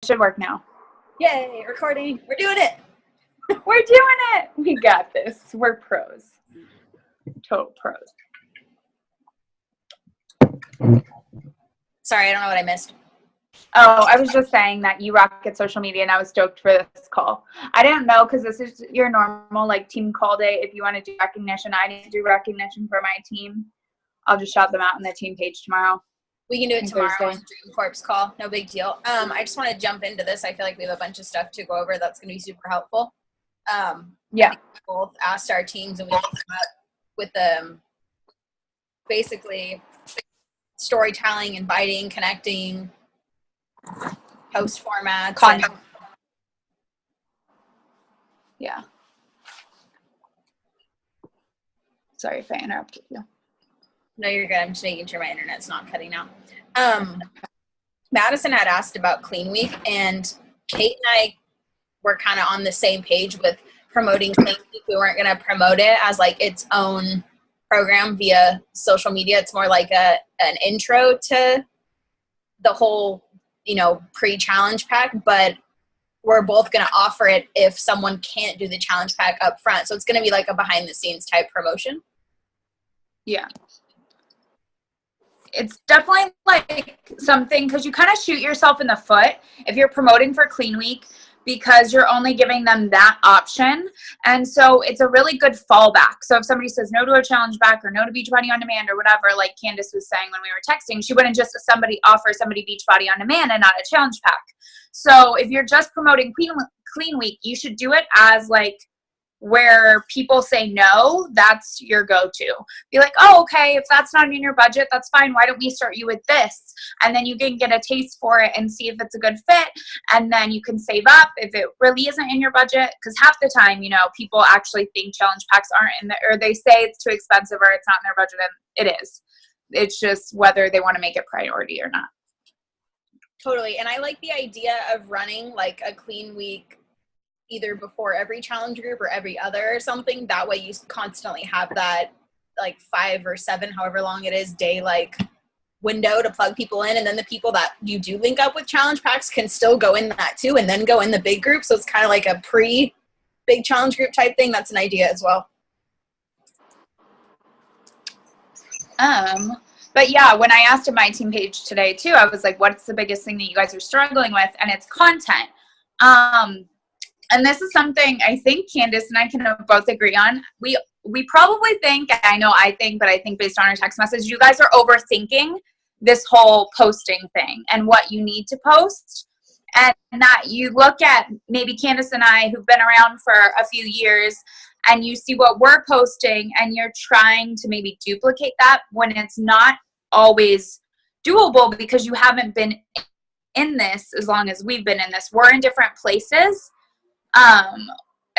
should work now. Yay, recording. We're doing it. We're doing it. We got this. We're pros. Total pros. Sorry, I don't know what I missed. Oh, I was just saying that you rock at social media, and I was stoked for this call. I didn't know, because this is your normal like team call day. If you want to do recognition, I need to do recognition for my team. I'll just shout them out on the team page tomorrow. We can do it tomorrow Thursday. on Dream Corp's call. No big deal. I just want to jump into this. I feel like we have a bunch of stuff to go over that's going to be super helpful. Yeah. We both asked our teams, and we talked about with them basically storytelling, inviting, connecting, post formats. Content. Yeah. Sorry if I interrupted you. No, you're good. I'm just making sure my internet's not cutting out. Madison had asked about Clean Week, and Cait and I were kind of on the same page with promoting Clean Week. We weren't going to promote it as like its own program via social media. It's more like an intro to the whole, pre-challenge pack, but we're both going to offer it if someone can't do the challenge pack up front. So it's going to be like a behind the scenes type promotion. Yeah. It's definitely like something, because you kind of shoot yourself in the foot if you're promoting for Clean Week, because you're only giving them that option. And so it's a really good fallback. So if somebody says no to a challenge back or no to Beachbody on demand or whatever, like Kandace was saying when we were texting, she wouldn't just offer somebody Beachbody on demand and not a challenge pack. So if you're just promoting Clean Week, you should do it as like where people say no, that's your go-to. Be like, oh, okay, if that's not in your budget, that's fine. Why don't we start you with this? And then you can get a taste for it and see if it's a good fit. And then you can save up if it really isn't in your budget. Because half the time, people actually think challenge packs aren't in there, or they say it's too expensive or it's not in their budget, and it is. It's just whether they want to make it priority or not. Totally. And I like the idea of running like a Clean Week either before every challenge group or every other or something. That way you constantly have that like 5 or 7, however long it is, day like window to plug people in. And then the people that you do link up with challenge packs can still go in that too, and then go in the big group. So it's kind of like a big challenge group type thing. That's an idea as well. But yeah, when I asked at my team page today too, I was like, what's the biggest thing that you guys are struggling with? And it's content. And this is something I think Kandace and I can both agree on. We probably think, but I think based on our text message, you guys are overthinking this whole posting thing and what you need to post. And that you look at maybe Kandace and I, who've been around for a few years, and you see what we're posting and you're trying to maybe duplicate that when it's not always doable, because you haven't been in this as long as we've been in this. We're in different places.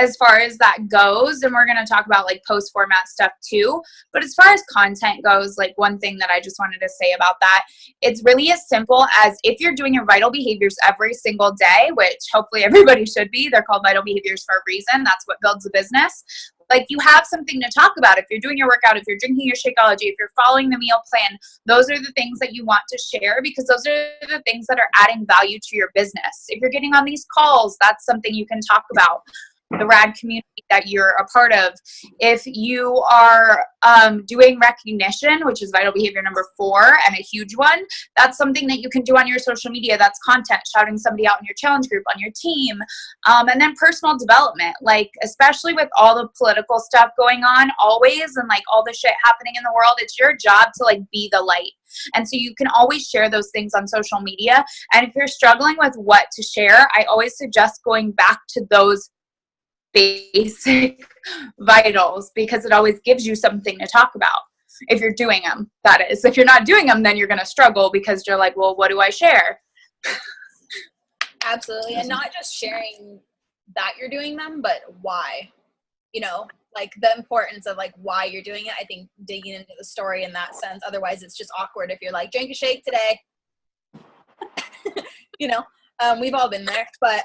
As far as that goes, and we're going to talk about like post format stuff too. But as far as content goes, like one thing that I just wanted to say about that, it's really as simple as if you're doing your vital behaviors every single day, which hopefully everybody should be. They're called vital behaviors for a reason. That's what builds a business. Like you have something to talk about. If you're doing your workout, if you're drinking your Shakeology, if you're following the meal plan, those are the things that you want to share, because those are the things that are adding value to your business. If you're getting on these calls, that's something you can talk about. The RAD community that you're a part of. If you are doing recognition, which is vital behavior number 4 and a huge one, that's something that you can do on your social media. That's content, shouting somebody out in your challenge group, on your team. And then personal development, like especially with all the political stuff going on always, and like all the shit happening in the world, it's your job to like be the light. And so you can always share those things on social media. And if you're struggling with what to share, I always suggest going back to those basic vitals, because it always gives you something to talk about. If you're doing them, that is. If you're not doing them, then you're going to struggle, because you're like, well, what do I share? Absolutely. And not just sharing that you're doing them, but why, like the importance of like why you're doing it. I think digging into the story in that sense. Otherwise it's just awkward if you're like, drink a shake today. We've all been there, but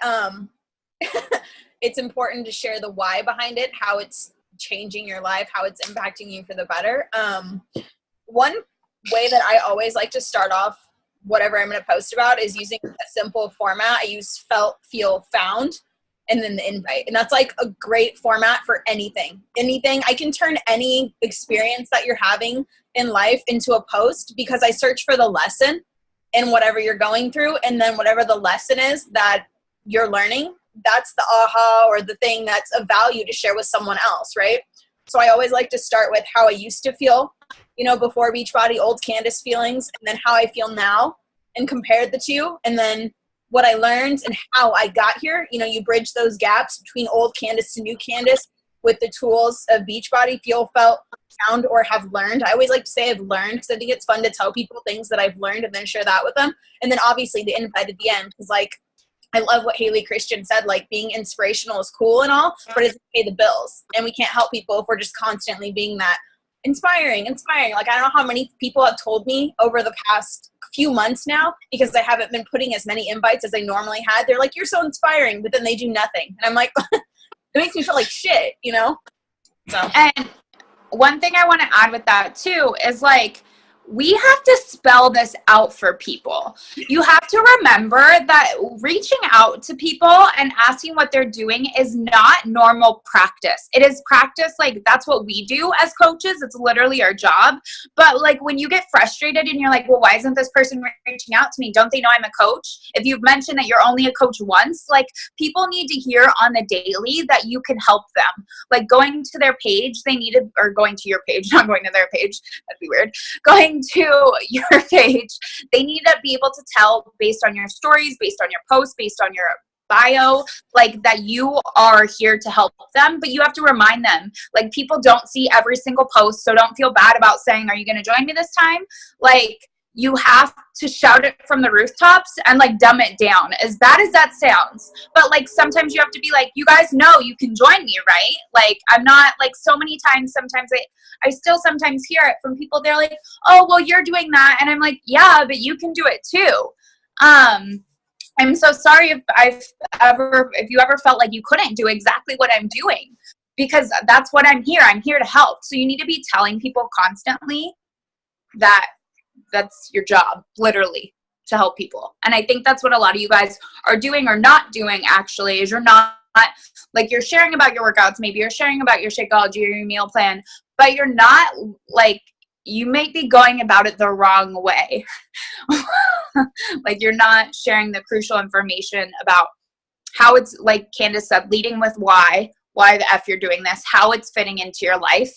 it's important to share the why behind it, how it's changing your life, how it's impacting you for the better. One way that I always like to start off whatever I'm going to post about is using a simple format. I use felt, feel, found, and then the invite. And that's like a great format for anything. I can turn any experience that you're having in life into a post because I search for the lesson in whatever you're going through. And then whatever the lesson is that you're learning, that's the aha or the thing that's of value to share with someone else, right? So I always like to start with how I used to feel, before Beachbody, old Kandace feelings, and then how I feel now and compared the two. And then what I learned and how I got here. You bridge those gaps between old Kandace to new Kandace with the tools of Beachbody, feel, felt, found, or have learned. I always like to say I've learned because I think it's fun to tell people things that I've learned and then share that with them. And then obviously the invite at the end, because I love what Haley Christian said, being inspirational is cool and all, but it doesn't pay the bills. And we can't help people if we're just constantly being that inspiring. I don't know how many people have told me over the past few months now, because I haven't been putting as many invites as I normally had. They're like, you're so inspiring, but then they do nothing. And I'm like, it makes me feel like shit, So. And one thing I want to add with that too is we have to spell this out for people. You have to remember that reaching out to people and asking what they're doing is not normal practice. It is practice, that's what we do as coaches. It's literally our job. But when you get frustrated and you're like, well, why isn't this person reaching out to me? Don't they know I'm a coach? If you've mentioned that you're only a coach once, people need to hear on the daily that you can help them. Going to their page, or going to your page, not going to their page. That'd be weird. Going to your page, they need to be able to tell based on your stories, based on your posts, based on your bio, that you are here to help them. But you have to remind them, people don't see every single post, so don't feel bad about saying, are you going to join me this time? You have to shout it from the rooftops and dumb it down, as bad as that sounds. But sometimes you have to be you guys know you can join me, right? I'm not so many times, sometimes I still sometimes hear it from people. They're like, oh, well, you're doing that. And I'm like, yeah, but you can do it too. I'm so sorry if you ever felt like you couldn't do exactly what I'm doing, because that's what I'm here. I'm here to help. So you need to be telling people constantly that that's your job, literally, to help people. And I think that's what a lot of you guys are doing or not doing, actually, is you're not, you're sharing about your workouts, maybe you're sharing about your Shakeology or your meal plan, but you're not, you may be going about it the wrong way. You're not sharing the crucial information about how it's, like Kandace said, leading with why the F you're doing this, how it's fitting into your life,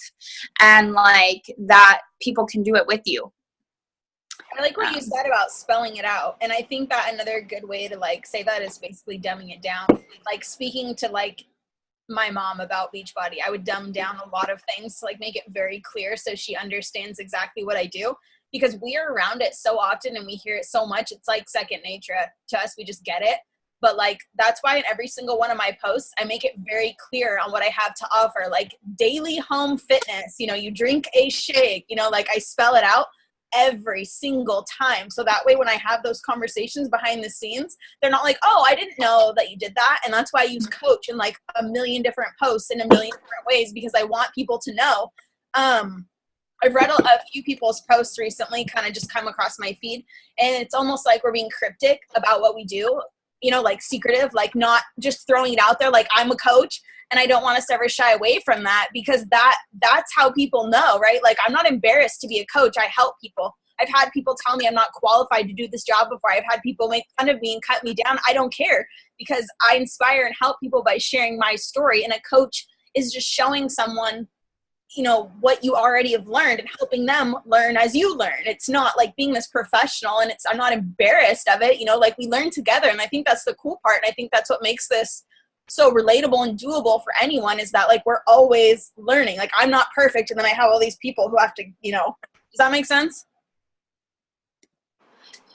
and that people can do it with you. I like what you said about spelling it out. And I think that another good way to say that is basically dumbing it down. Speaking to my mom about Beachbody, I would dumb down a lot of things to make it very clear so she understands exactly what I do, because we are around it so often and we hear it so much. It's second nature to us. We just get it. But that's why in every single one of my posts, I make it very clear on what I have to offer, daily home fitness, you drink a shake, I spell it out every single time. So that way, when I have those conversations behind the scenes, they're not oh, I didn't know that you did that. And that's why I use coach in a million different posts in a million different ways, because I want people to know. I've read a few people's posts recently, kind of just come across my feed, and it's almost we're being cryptic about what we do, secretive, not just throwing it out there I'm a coach. And I don't want us to ever shy away from that, because that's how people know, right? I'm not embarrassed to be a coach. I help people. I've had people tell me I'm not qualified to do this job before. I've had people make fun of me and cut me down. I don't care, because I inspire and help people by sharing my story. And a coach is just showing someone, what you already have learned and helping them learn as you learn. It's not being this professional, and I'm not embarrassed of it. We learn together. And I think that's the cool part. And I think that's what makes this so relatable and doable for anyone, is that we're always learning. I'm not perfect, and then I have all these people who have to, does that make sense?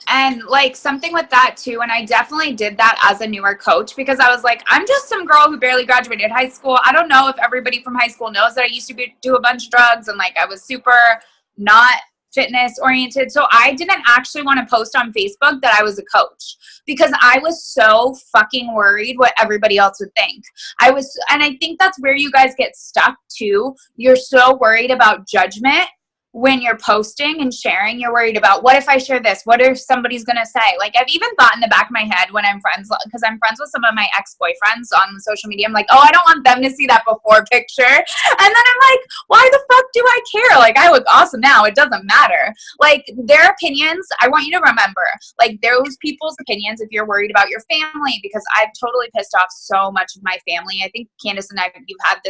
And something with that too, and I definitely did that as a newer coach, because I was I'm just some girl who barely graduated high school. I don't know if everybody from high school knows that I used to do a bunch of drugs, and I was super not fitness oriented. So I didn't actually want to post on Facebook that I was a coach, because I was so fucking worried what everybody else would think. And I think that's where you guys get stuck too. You're so worried about judgment when you're posting and sharing, you're worried about, what if I share this? What if somebody's going to say? Like, I've even thought in the back of my head when I'm friends, because I'm friends with some of my ex-boyfriends on social media. I'm like, oh, I don't want them to see that before picture. And then I'm like, why the fuck do I care? Like, I look awesome now. It doesn't matter. Like, their opinions, I want you to remember, like, those people's opinions, if you're worried about your family, because I've totally pissed off so much of my family. I think Kandace and I, we've had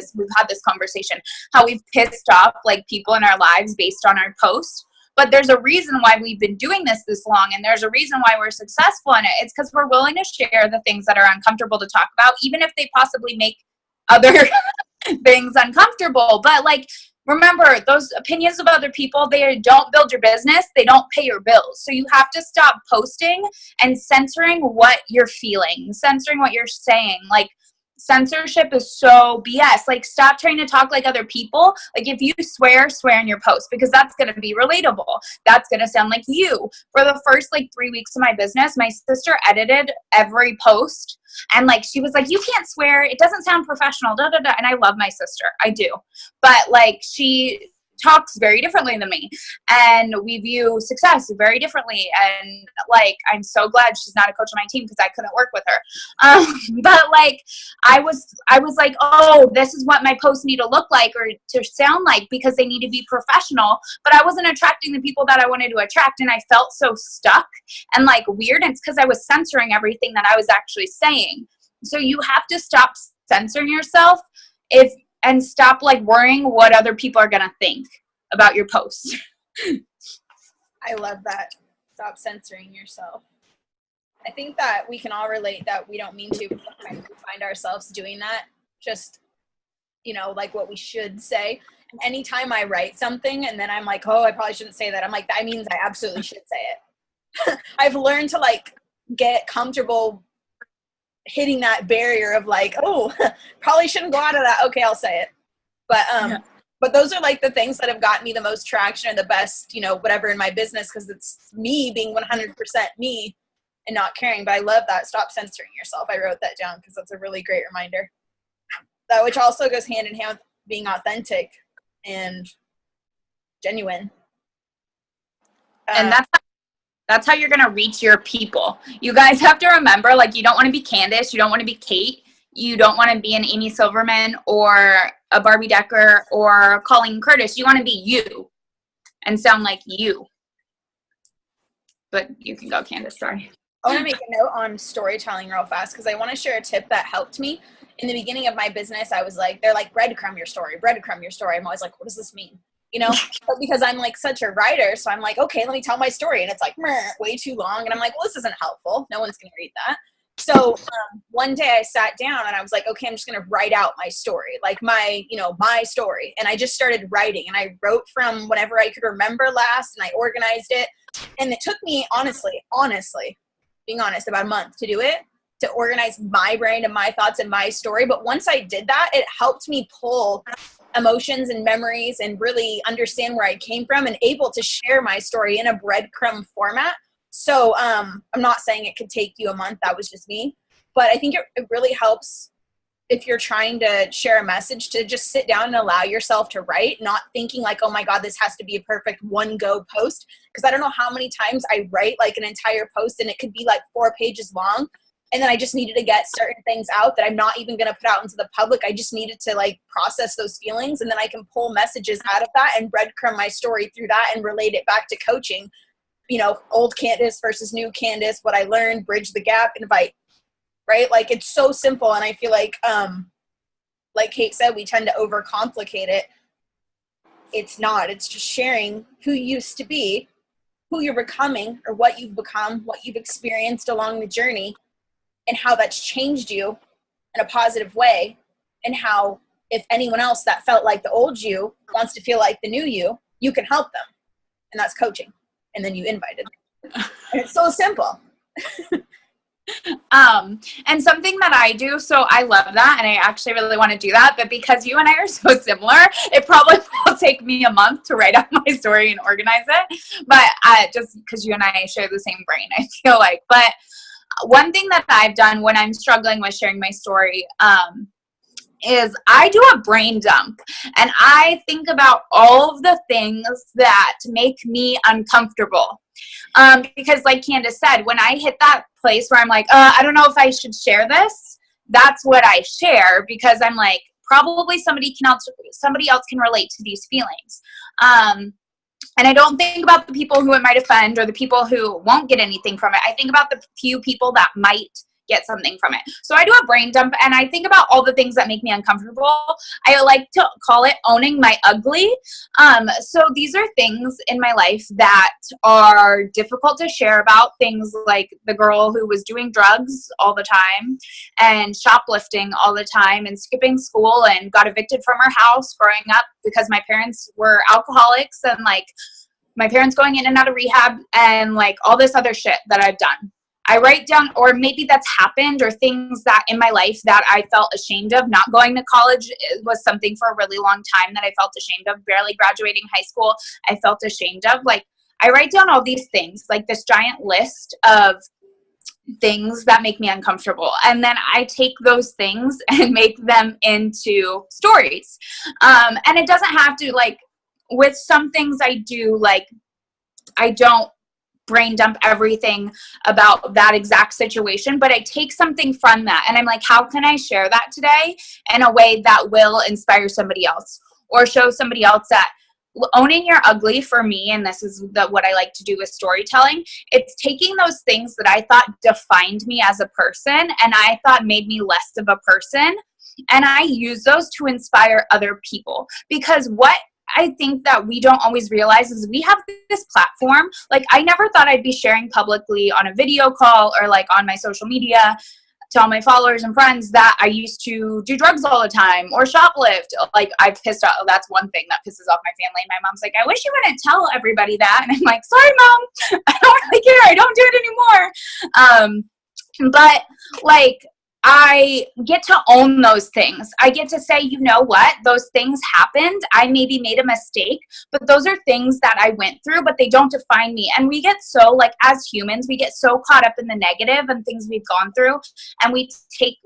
this conversation, how we've pissed off, like, people in our lives based on our posts. But there's a reason why we've been doing this long, and there's a reason why we're successful in it. It's because we're willing to share the things that are uncomfortable to talk about, even if they possibly make other things uncomfortable. But, like, remember, those opinions of other people, they don't build your business, they don't pay your bills. So you have to stop posting and censoring what you're feeling, censoring what you're saying. Like, censorship is so BS. Like, stop trying to talk like other people. Like, if you swear in your post, because that's going to be relatable. That's going to sound like you. For the first, like, 3 weeks of my business, my sister edited every post. And, like, she was like, you can't swear. It doesn't sound professional. Da, da, da. And I love my sister. I do. But, like, she talks very differently than me, and we view success very differently. And, like, I'm so glad she's not a coach on my team, because I couldn't work with her. But, like, I was like, oh, this is what my posts need to look like or to sound like, because they need to be professional. But I wasn't attracting the people that I wanted to attract, and I felt so stuck and, like, weird. And it's because I was censoring everything that I was actually saying. So you have to stop censoring yourself and stop, like, worrying what other people are going to think about your posts. I love that. Stop censoring yourself. I think that we can all relate that we don't mean to, but sometimes we find ourselves doing that. Just, you know, like what we should say. And anytime I write something and then I'm like, oh, I probably shouldn't say that, I'm like, that means I absolutely should say it. I've learned to, like, get comfortable hitting that barrier of, like, oh, probably shouldn't go out of that. Okay, I'll say it. But those are, like, the things that have gotten me the most traction and the best, you know, whatever in my business, because it's me being 100% me and not caring. But I love that. Stop censoring yourself. I wrote that down because that's a really great reminder. That, which also goes hand in hand with being authentic and genuine. And that's how you're going to reach your people. You guys have to remember, like, you don't want to be Kandace. You don't want to be Cait. You don't want to be an Amy Silverman or a Barbie Decker or Colleen Curtis. You want to be you and sound like you. But you can go, Kandace. Sorry. I want to make a note on storytelling real fast, because I want to share a tip that helped me. In the beginning of my business, I was like, they're like, breadcrumb your story, breadcrumb your story. I'm always like, what does this mean? You know, but because I'm, like, such a writer, so I'm like, okay, let me tell my story. And it's like, way too long. And I'm like, well, this isn't helpful. No one's going to read that. So one day I sat down and I was like, okay, I'm just going to write out my story, like my story. And I just started writing, and I wrote from whenever I could remember last, and I organized it. And it took me, honestly, being honest, about a month to do it, to organize my brain and my thoughts and my story. But once I did that, it helped me pull emotions and memories and really understand where I came from and able to share my story in a breadcrumb format. So I'm not saying it could take you a month. That was just me. But I think it really helps if you're trying to share a message to just sit down and allow yourself to write, not thinking like, oh my God, this has to be a perfect one-go post. Because I don't know how many times I write, like, an entire post and it could be like 4 pages long. And then I just needed to get certain things out that I'm not even going to put out into the public. I just needed to, like, process those feelings. And then I can pull messages out of that and breadcrumb my story through that and relate it back to coaching. You know, old Kandace versus new Kandace, what I learned, bridge the gap, invite, right? Like, it's so simple. And I feel like Cait said, we tend to overcomplicate it. It's not. It's just sharing who you used to be, who you're becoming, or what you've become, what you've experienced along the journey, and how that's changed you in a positive way, and how if anyone else that felt like the old you wants to feel like the new you, you can help them. And that's coaching. And then you invited. And it's so simple. And something that I do, so I love that, and I actually really want to do that, but because you and I are so similar, it probably will take me a month to write out my story and organize it. But just because you and I share the same brain, I feel like. But one thing that I've done when I'm struggling with sharing my story is I do a brain dump, and I think about all of the things that make me uncomfortable. Because like Kandace said, when I hit that place where I'm like, I don't know if I should share this, that's what I share, because I'm like, probably somebody else can relate to these feelings. And I don't think about the people who it might offend or the people who won't get anything from it. I think about the few people that might get something from it. So I do a brain dump, and I think about all the things that make me uncomfortable. I like to call it owning my ugly. So these are things in my life that are difficult to share about, things like the girl who was doing drugs all the time and shoplifting all the time and skipping school and got evicted from her house growing up because my parents were alcoholics, and like my parents going in and out of rehab, and like all this other shit that I've done. I write down, or maybe that's happened, or things that in my life that I felt ashamed of. Not going to college was something for a really long time that I felt ashamed of. Barely graduating high school, I felt ashamed of. Like, I write down all these things, like this giant list of things that make me uncomfortable. And then I take those things and make them into stories. And it doesn't have to, like, with some things I do, like, I don't brain dump everything about that exact situation, but I take something from that and I'm like, how can I share that today in a way that will inspire somebody else or show somebody else that owning your ugly, for me, and this is what I like to do with storytelling, it's taking those things that I thought defined me as a person and I thought made me less of a person, and I use those to inspire other people. Because what I think that we don't always realize is we have this platform. Like, I never thought I'd be sharing publicly on a video call or like on my social media to all my followers and friends that I used to do drugs all the time or shoplift. Like, I pissed off. That's one thing that pisses off my family. My mom's like, I wish you wouldn't tell everybody that. And I'm like, sorry, Mom. I don't really care. I don't do it anymore. But like, I get to own those things. I get to say, you know what? Those things happened. I maybe made a mistake, but those are things that I went through, but they don't define me. And we get so, like, as humans, we get so caught up in the negative and things we've gone through, and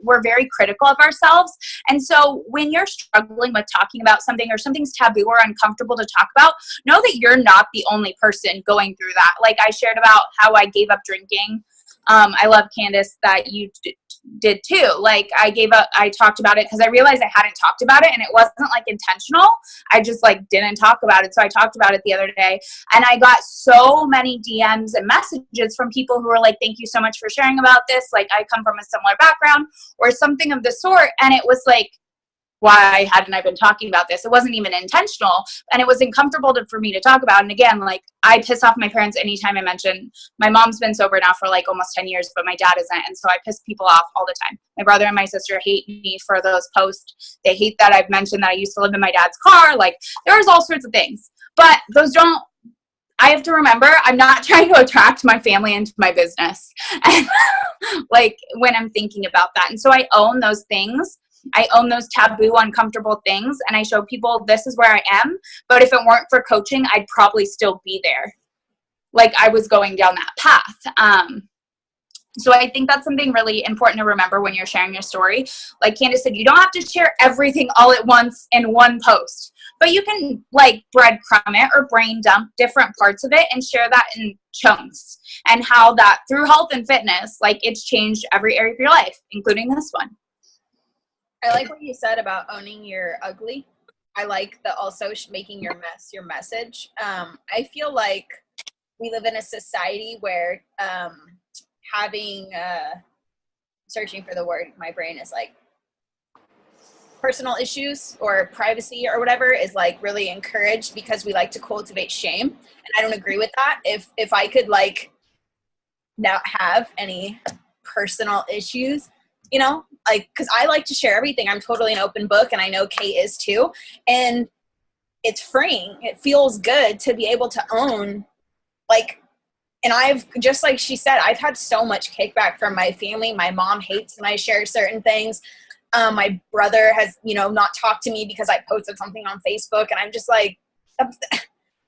we're very critical of ourselves. And so when you're struggling with talking about something or something's taboo or uncomfortable to talk about, know that you're not the only person going through that. Like, I shared about how I gave up drinking. I love, Kandace, that you did too. Like, I talked about it because I realized I hadn't talked about it, and it wasn't like intentional. I just like didn't talk about it. So I talked about it the other day, and I got so many DMs and messages from people who were like, thank you so much for sharing about this. Like, I come from a similar background or something of the sort. And it was like, why hadn't I been talking about this? It wasn't even intentional, and it was uncomfortable for me to talk about. And again, like, I piss off my parents anytime I mention. My mom's been sober now for like almost 10 years, but my dad isn't, and so I piss people off all the time. My brother and my sister hate me for those posts. They hate that I've mentioned that I used to live in my dad's car. Like, there's all sorts of things, but those don't. I have to remember, I'm not trying to attract my family into my business, and like, when I'm thinking about that. And so I own those things. I own those taboo, uncomfortable things, and I show people this is where I am. But if it weren't for coaching, I'd probably still be there. Like, I was going down that path. So I think that's something really important to remember when you're sharing your story. Like Kandace said, you don't have to share everything all at once in one post, but you can like breadcrumb it or brain dump different parts of it and share that in chunks, and how that through health and fitness, like, it's changed every area of your life, including this one. I like what you said about owning your ugly. I like the also making your mess your message. I feel like we live in a society where searching for the word, my brain is like, personal issues or privacy or whatever is like really encouraged because we like to cultivate shame. And I don't agree with that. If I could like not have any personal issues, you know, like, because I like to share everything. I'm totally an open book, and I know Cait is too. And it's freeing. It feels good to be able to own, like, and I've, just like she said, I've had so much kickback from my family. My mom hates when I share certain things. My brother has, you know, not talked to me because I posted something on Facebook, and I'm just like,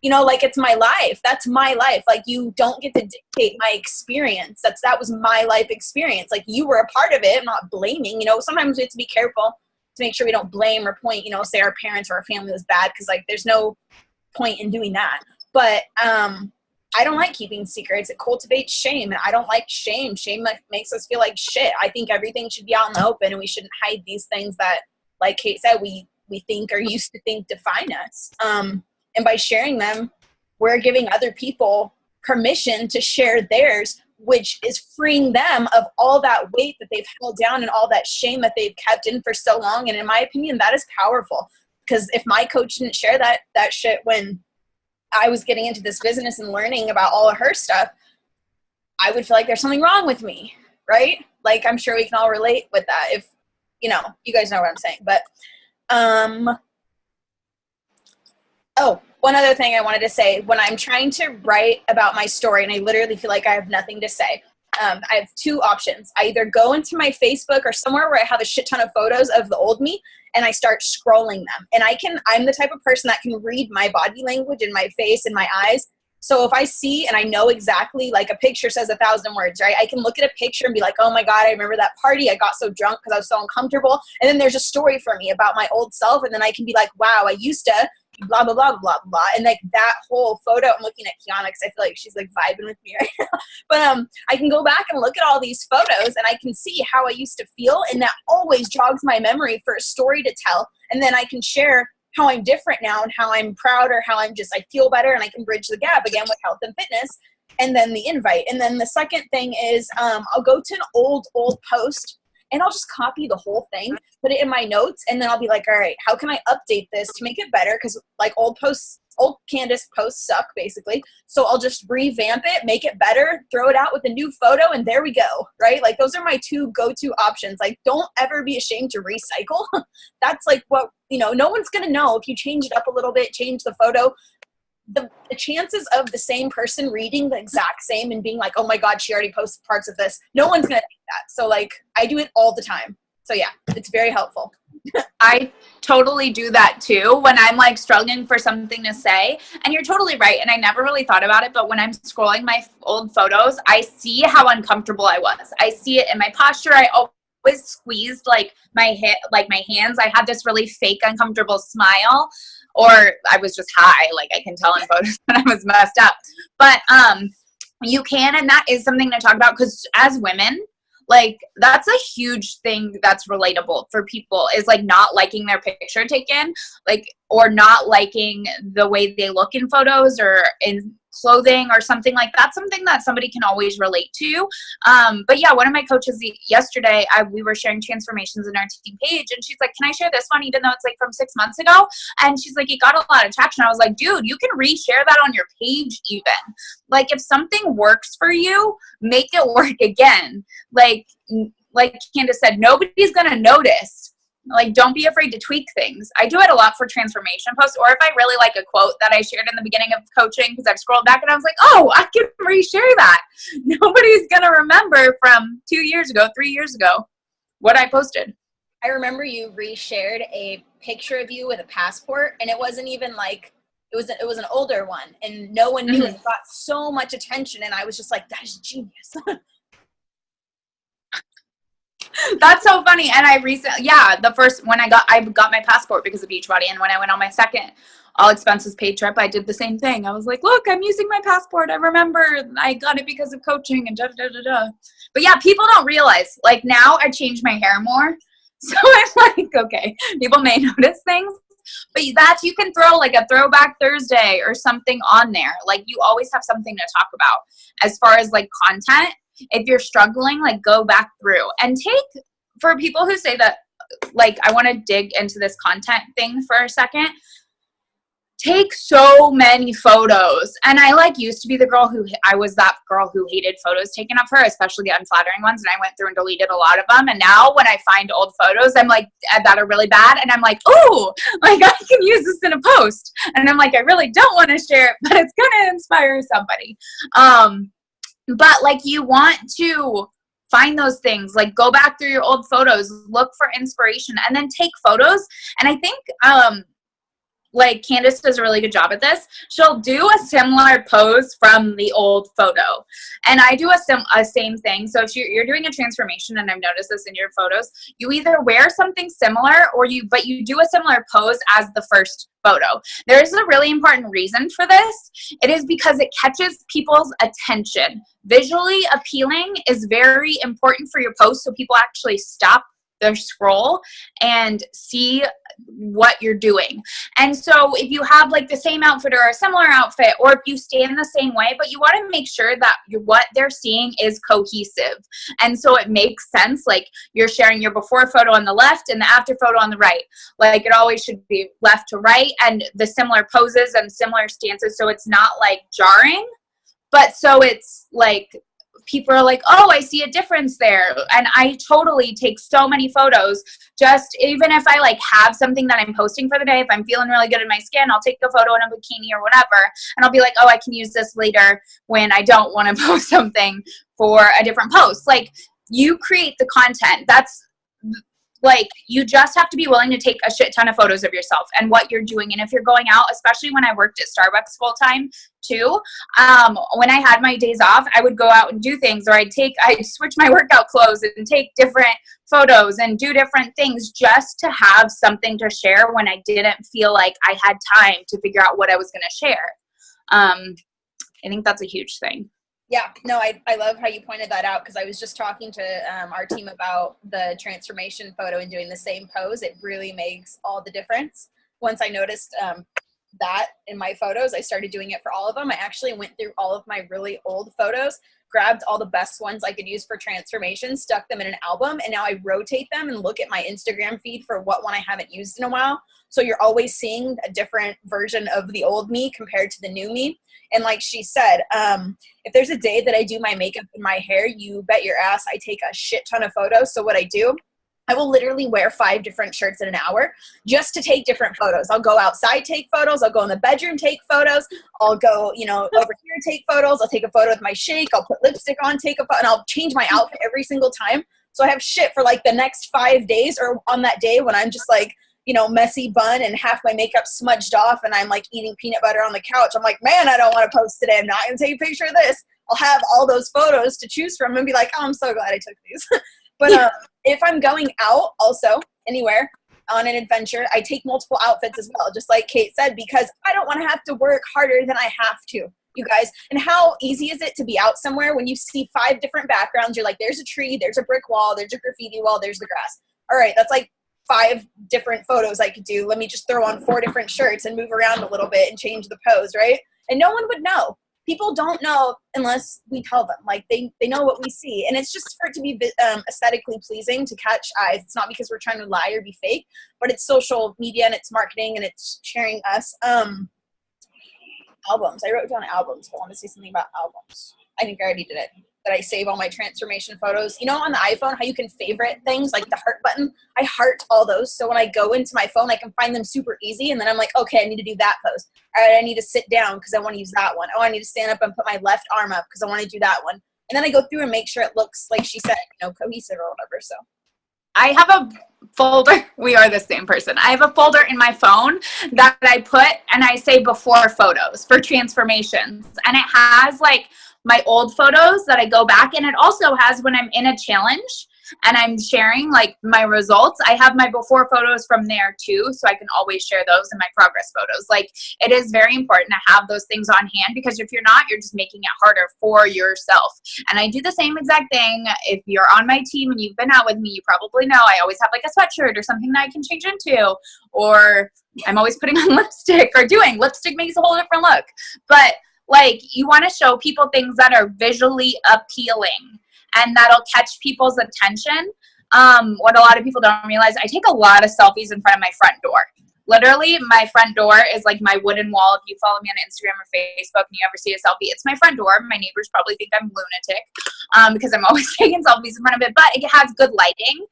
you know, like, it's my life. That's my life. Like, you don't get to dictate my experience. That was my life experience. Like, you were a part of it. I'm not blaming, you know, sometimes we have to be careful to make sure we don't blame or point, you know, say our parents or our family was bad, because like there's no point in doing that. But I don't like keeping secrets. It cultivates shame, and I don't like shame. Shame makes us feel like shit. I think everything should be out in the open, and we shouldn't hide these things that, like Cait said, we think or used to think define us. And by sharing them, we're giving other people permission to share theirs, which is freeing them of all that weight that they've held down and all that shame that they've kept in for so long. And in my opinion, that is powerful, because if my coach didn't share that shit when I was getting into this business and learning about all of her stuff, I would feel like there's something wrong with me, right? Like, I'm sure we can all relate with that, if, you know, you guys know what I'm saying. But, oh, one other thing I wanted to say, when I'm trying to write about my story and I literally feel like I have nothing to say, I have two options. I either go into my Facebook or somewhere where I have a shit ton of photos of the old me, and I start scrolling them. And I'm the type of person that can read my body language and my face and my eyes. So if I see and I know exactly, like a picture says 1,000 words, right? I can look at a picture and be like, oh my God, I remember that party. I got so drunk because I was so uncomfortable. And then there's a story for me about my old self. And then I can be like, wow, I used to blah, blah, blah, blah, blah. And like that whole photo, I'm looking at Kiana because I feel like she's like vibing with me right now. But I can go back and look at all these photos and I can see how I used to feel. And that always jogs my memory for a story to tell. And then I can share how I'm different now and how I'm proud, or how I feel better, and I can bridge the gap again with health and fitness. And then the invite. And then the second thing is I'll go to an old post and I'll just copy the whole thing, put it in my notes, and then I'll be like, all right, how can I update this to make it better? Because like old Kandace posts suck basically. So I'll just revamp it, make it better, throw it out with a new photo, and there we go, right? Like those are my two go-to options. Like, don't ever be ashamed to recycle. That's like what, you know, no one's going to know if you change it up a little bit, change the photo. The chances of the same person reading the exact same and being like, oh my God, she already posted parts of this, no one's going to think that. So like, I do it all the time. So yeah, it's very helpful. I totally do that too when I'm like struggling for something to say. And you're totally right. And I never really thought about it, but when I'm scrolling my old photos, I see how uncomfortable I was. I see it in my posture. I always squeezed like my hands. I had this really fake uncomfortable smile, or I was just high. Like I can tell in photos when I was messed up. But you can, and that is something to talk about, because as women, like that's a huge thing that's relatable for people, is like not liking their picture taken, like, or not liking the way they look in photos or in clothing or something like that. Something that somebody can always relate to. But yeah, one of my coaches yesterday, we were sharing transformations in our team page, and she's like, can I share this one even though it's like from 6 months ago? And she's like, it got a lot of traction. I was like, dude, you can reshare that on your page even. Like if something works for you, make it work again. Like Kandace said, nobody's going to notice. Like, don't be afraid to tweak things. I do it a lot for transformation posts, or if I really like a quote that I shared in the beginning of coaching, because I've scrolled back and I was like, oh, I can reshare that. Nobody's going to remember from 2 years ago, 3 years ago, what I posted. I remember you reshared a picture of you with a passport, and it wasn't even like, it was an older one, and no one knew. It got so much attention, and I was just like, that is genius. That's so funny. And I recently, the first, when I got my passport because of Beachbody, and when I went on my second all expenses paid trip, I did the same thing. I was like, look, I'm using my passport. I remember I got it because of coaching and da da da da. But yeah, people don't realize, like now I change my hair more. So I'm like, okay, people may notice things, but you can throw like a throwback Thursday or something on there. Like you always have something to talk about as far as like content. If you're struggling, like go back through and take, for people who say that, like, I want to dig into this content thing for a second, take so many photos. And I like used to be I was that girl who hated photos taken of her, especially the unflattering ones. And I went through and deleted a lot of them. And now when I find old photos, I'm like, that are really bad. And I'm like, oh, like I can use this in a post. And I'm like, I really don't want to share it, but it's going to inspire somebody. But like you want to find those things, like go back through your old photos, look for inspiration, and then take photos. And I think like Kandace does a really good job at this. She'll do a similar pose from the old photo. And I do a same thing. So if you're doing a transformation, and I've noticed this in your photos, you either wear something similar but you do a similar pose as the first photo. There is a really important reason for this. It is because it catches people's attention. Visually appealing is very important for your post, so people actually stop their scroll and see what you're doing. And so if you have like the same outfit or a similar outfit, or if you stand the same way, but you want to make sure that what they're seeing is cohesive. And so it makes sense, like you're sharing your before photo on the left and the after photo on the right. Like it always should be left to right, and the similar poses and similar stances, so it's not like jarring, but so it's like people are like, oh, I see a difference there. And I totally take so many photos, just even if I like have something that I'm posting for the day, if I'm feeling really good in my skin, I'll take a photo in a bikini or whatever, and I'll be like, oh, I can use this later when I don't want to post something for a different post. Like, you create the content. That's like, you just have to be willing to take a shit ton of photos of yourself and what you're doing. And if you're going out, especially when I worked at Starbucks full time too, when I had my days off, I would go out and do things, or I'd switch my workout clothes and take different photos and do different things just to have something to share when I didn't feel like I had time to figure out what I was going to share. I think that's a huge thing. Yeah, no, I love how you pointed that out, because I was just talking to our team about the transformation photo and doing the same pose. It really makes all the difference. Once I noticed that in my photos, I started doing it for all of them. I actually went through all of my really old photos, grabbed all the best ones I could use for transformation, stuck them in an album, and now I rotate them and look at my Instagram feed for what one I haven't used in a while. So you're always seeing a different version of the old me compared to the new me. And like she said, if there's a day that I do my makeup and my hair, you bet your ass I take a shit ton of photos. So what I do, I will literally wear 5 different shirts in an hour just to take different photos. I'll go outside, take photos. I'll go in the bedroom, take photos. I'll go, over here, take photos. I'll take a photo with my shake. I'll put lipstick on, take a photo, and I'll change my outfit every single time. So I have shit for like the next 5 days, or on that day when I'm just like, messy bun and half my makeup smudged off and I'm like eating peanut butter on the couch. I'm like, man, I don't want to post today. I'm not going to take a picture of this. I'll have all those photos to choose from and be like, oh, I'm so glad I took these. But if I'm going out also anywhere on an adventure, I take multiple outfits as well, just like Cait said, because I don't want to have to work harder than I have to, you guys. And how easy is it to be out somewhere when you see 5 different backgrounds? You're like, there's a tree, there's a brick wall, there's a graffiti wall, there's the grass. All right, that's like 5 different photos I could do. Let me just throw on 4 different shirts and move around a little bit and change the pose, right? And no one would know. People don't know unless we tell them. Like, they know what we see. And it's just for it to be aesthetically pleasing to catch eyes. It's not because we're trying to lie or be fake, but it's social media and it's marketing and it's sharing us. Albums. I wrote down albums. I want to say something about albums. I think I already did it. That I save all my transformation photos. On the iPhone, how you can favorite things, like the heart button. I heart all those. So when I go into my phone, I can find them super easy. And then I'm like, okay, I need to do that pose. All right, I need to sit down because I want to use that one. Oh, I need to stand up and put my left arm up because I want to do that one. And then I go through and make sure it looks, like she said, cohesive or whatever. So I have a folder. We are the same person. I have a folder in my phone that I put, and I say before photos for transformations. And it has like my old photos that I go back, and it also has when I'm in a challenge and I'm sharing like my results. I have my before photos from there too, so I can always share those in my progress photos. Like, it is very important to have those things on hand, because if you're not, you're just making it harder for yourself. And I do the same exact thing. If you're on my team and you've been out with me, you probably know I always have like a sweatshirt or something that I can change into, or I'm always putting on lipstick or doing lipstick makes a whole different look. But like, you want to show people things that are visually appealing and that'll catch people's attention. What a lot of people don't realize, I take a lot of selfies in front of my front door. Literally, my front door is like my wooden wall. If you follow me on Instagram or Facebook and you ever see a selfie, it's my front door. My neighbors probably think I'm lunatic because I'm always taking selfies in front of it, but it has good lighting.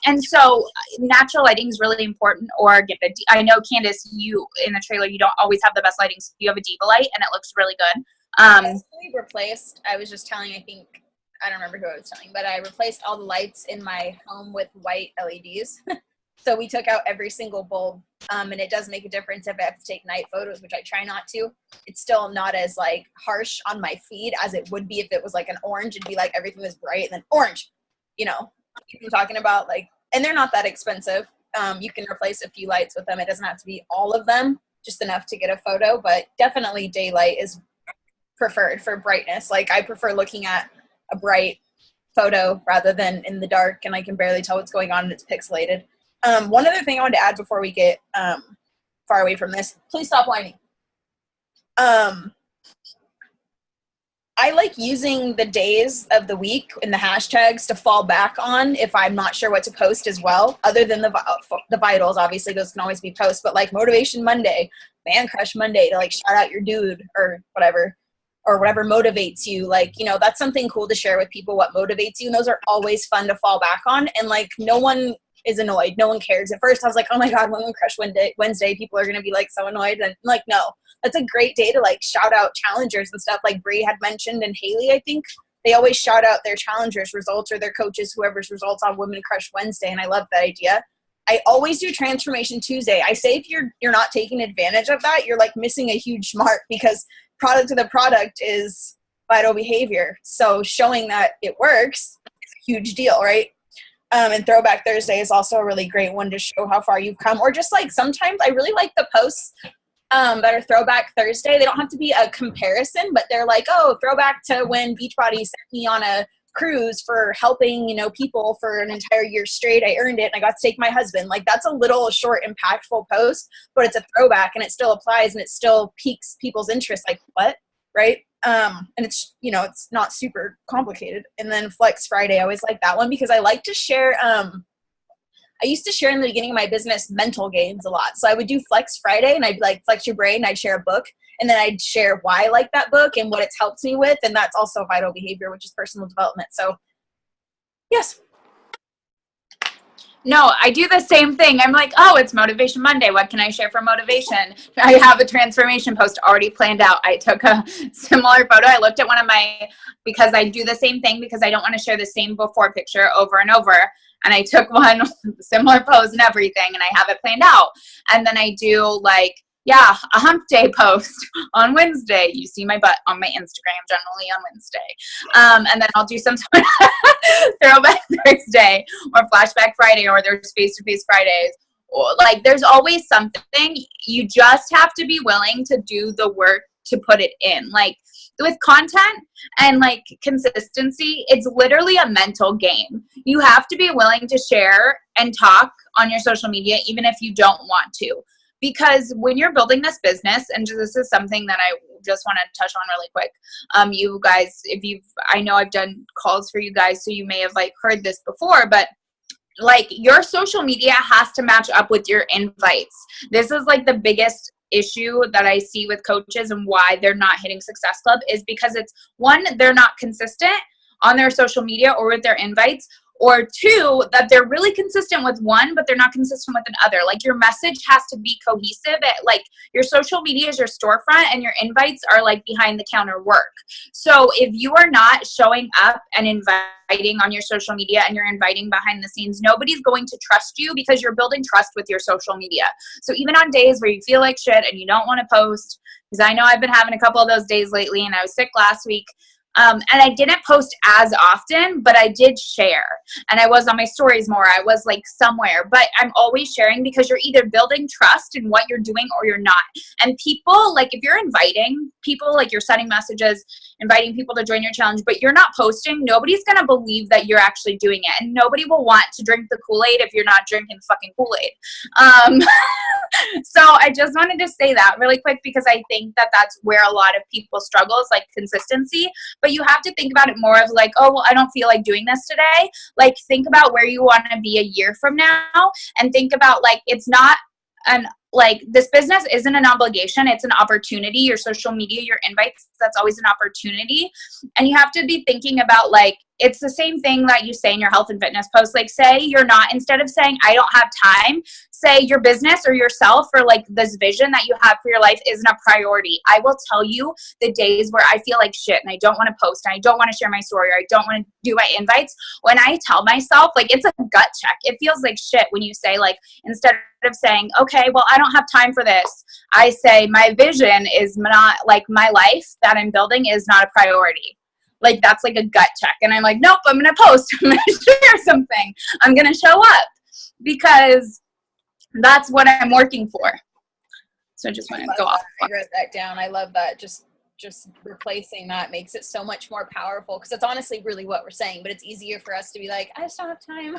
And so natural lighting is really important. Or I know, Kandace, you in the trailer, you don't always have the best lighting, so you have a diva light and it looks really good. I replaced, I was just telling, I don't remember who I was telling, but I replaced all the lights in my home with white LEDs. So we took out every single bulb, and it does make a difference if I have to take night photos, which I try not to. It's still not as like harsh on my feed as it would be if it was like an orange. It'd be like everything was bright and then orange, you know, I'm talking about, like, and they're not that expensive. You can replace a few lights with them. It doesn't have to be all of them, just enough to get a photo, but definitely daylight is preferred for brightness. Like, I prefer looking at a bright photo rather than in the dark and I can barely tell what's going on and it's pixelated. One other thing I wanted to add before we get far away from this, please stop whining. I like using the days of the week and the hashtags to fall back on if I'm not sure what to post as well, other than the vitals. Obviously, those can always be posts, but like Motivation Monday, Man Crush Monday, to like shout out your dude or whatever motivates you. Like, you know, that's something cool to share with people, what motivates you. And those are always fun to fall back on. And like, no one is annoyed. No one cares. At first I was like, oh my God, Women Crush Wednesday, people are going to be like so annoyed. And like, no, that's a great day to like shout out challengers and stuff like Bree had mentioned, and Haley, I think they always shout out their challengers results or their coaches, whoever's results on Women Crush Wednesday. And I love that idea. I always do Transformation Tuesday. I say if you're not taking advantage of that, you're like missing a huge mark, because product of the product is vital behavior. So showing that it works is a huge deal, right? And Throwback Thursday is also a really great one to show how far you've come. Or just like sometimes I really like the posts that are Throwback Thursday. They don't have to be a comparison, but they're like, oh, throwback to when Beachbody sent me on a cruise for helping, you know, people for an entire year straight. I earned it and I got to take my husband. Like, that's a little short, impactful post, but it's a throwback and it still applies and it still piques people's interest. Like, what? Right? And it's, you know, it's not super complicated. And then Flex Friday, I always like that one because I like to share, I used to share in the beginning of my business mental gains a lot. So I would do Flex Friday and I'd like flex your brain. I'd share a book and then I'd share why I like that book and what it's helped me with. And that's also vital behavior, which is personal development. So yes. No, I do the same thing. I'm like, oh, it's Motivation Monday. What can I share for motivation? I have a transformation post already planned out. I took a similar photo. I looked at one of my, because I do the same thing because I don't want to share the same before picture over and over. And I took one similar pose and everything, and I have it planned out. And then I do like, yeah, a hump day post on Wednesday. You see my butt on my Instagram generally on Wednesday. And then I'll do some sort of Throwback Thursday or Flashback Friday, or there's Face-to-Face Fridays. Or, like, there's always something. You just have to be willing to do the work to put it in. Like, with content and like consistency, it's literally a mental game. You have to be willing to share and talk on your social media, even if you don't want to. Because when you're building this business, and this is something that I just want to touch on really quick. You guys, I know I've done calls for you guys, so you may have like heard this before, but like your social media has to match up with your invites. This is like the biggest issue that I see with coaches and why they're not hitting Success Club is because it's one, they're not consistent on their social media or with their invites, or two, that they're really consistent with one, but they're not consistent with another. Like, your message has to be cohesive. Like, your social media is your storefront and your invites are like behind the counter work. So if you are not showing up and inviting on your social media and you're inviting behind the scenes, nobody's going to trust you because you're building trust with your social media. So even on days where you feel like shit and you don't want to post, because I know I've been having a couple of those days lately and I was sick last week, and I didn't post as often, but I did share. And I was on my stories more. I was like somewhere. But I'm always sharing because you're either building trust in what you're doing or you're not. And people, like if you're inviting people, like you're sending messages, inviting people to join your challenge, but you're not posting, nobody's going to believe that you're actually doing it. And nobody will want to drink the Kool-Aid if you're not drinking fucking Kool-Aid. So I just wanted to say that really quick because I think that that's where a lot of people struggle is like consistency. But you have to think about it more of like, oh, well, I don't feel like doing this today. Like, think about where you want to be a year from now and think about like, it's not like this business isn't an obligation. It's an opportunity. Your social media, your invites, that's always an opportunity. And you have to be thinking about like, it's the same thing that you say in your health and fitness post. Like, say you're not, instead of saying I don't have time, say your business or yourself or like this vision that you have for your life isn't a priority. I will tell you the days where I feel like shit and I don't want to post and I don't want to share my story or I don't want to do my invites. When I tell myself, like, it's a gut check. It feels like shit when you say, like, instead of saying, okay, well, I don't have time for this, I say my vision is not, like, my life that I'm building is not a priority. Like, that's like a gut check. And I'm like, nope, I'm going to post. I'm going to share something. I'm going to show up because that's what I'm working for. So I just want to go off. I wrote that down. I love that. Just replacing that makes it so much more powerful, because it's honestly really what we're saying, but it's easier for us to be like, I just don't have time.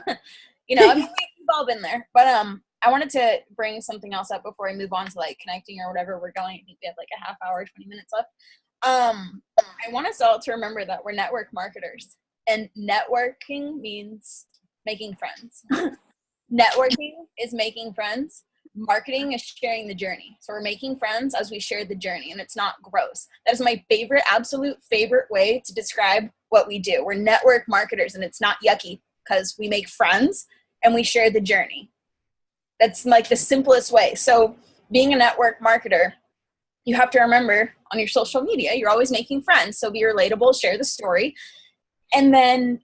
You know, I mean, we've all been there. But I wanted to bring something else up before I move on to like connecting or whatever we're going. I think we have like a half hour, 20 minutes left. I want us all to remember that we're network marketers, and networking means making friends. Networking is making friends. Marketing is sharing the journey. So we're making friends as we share the journey, and it's not gross. That is my favorite, absolute favorite way to describe what we do. We're network marketers, and it's not yucky because we make friends and we share the journey. That's like the simplest way. So being a network marketer, you have to remember on your social media, you're always making friends. So be relatable, share the story, and then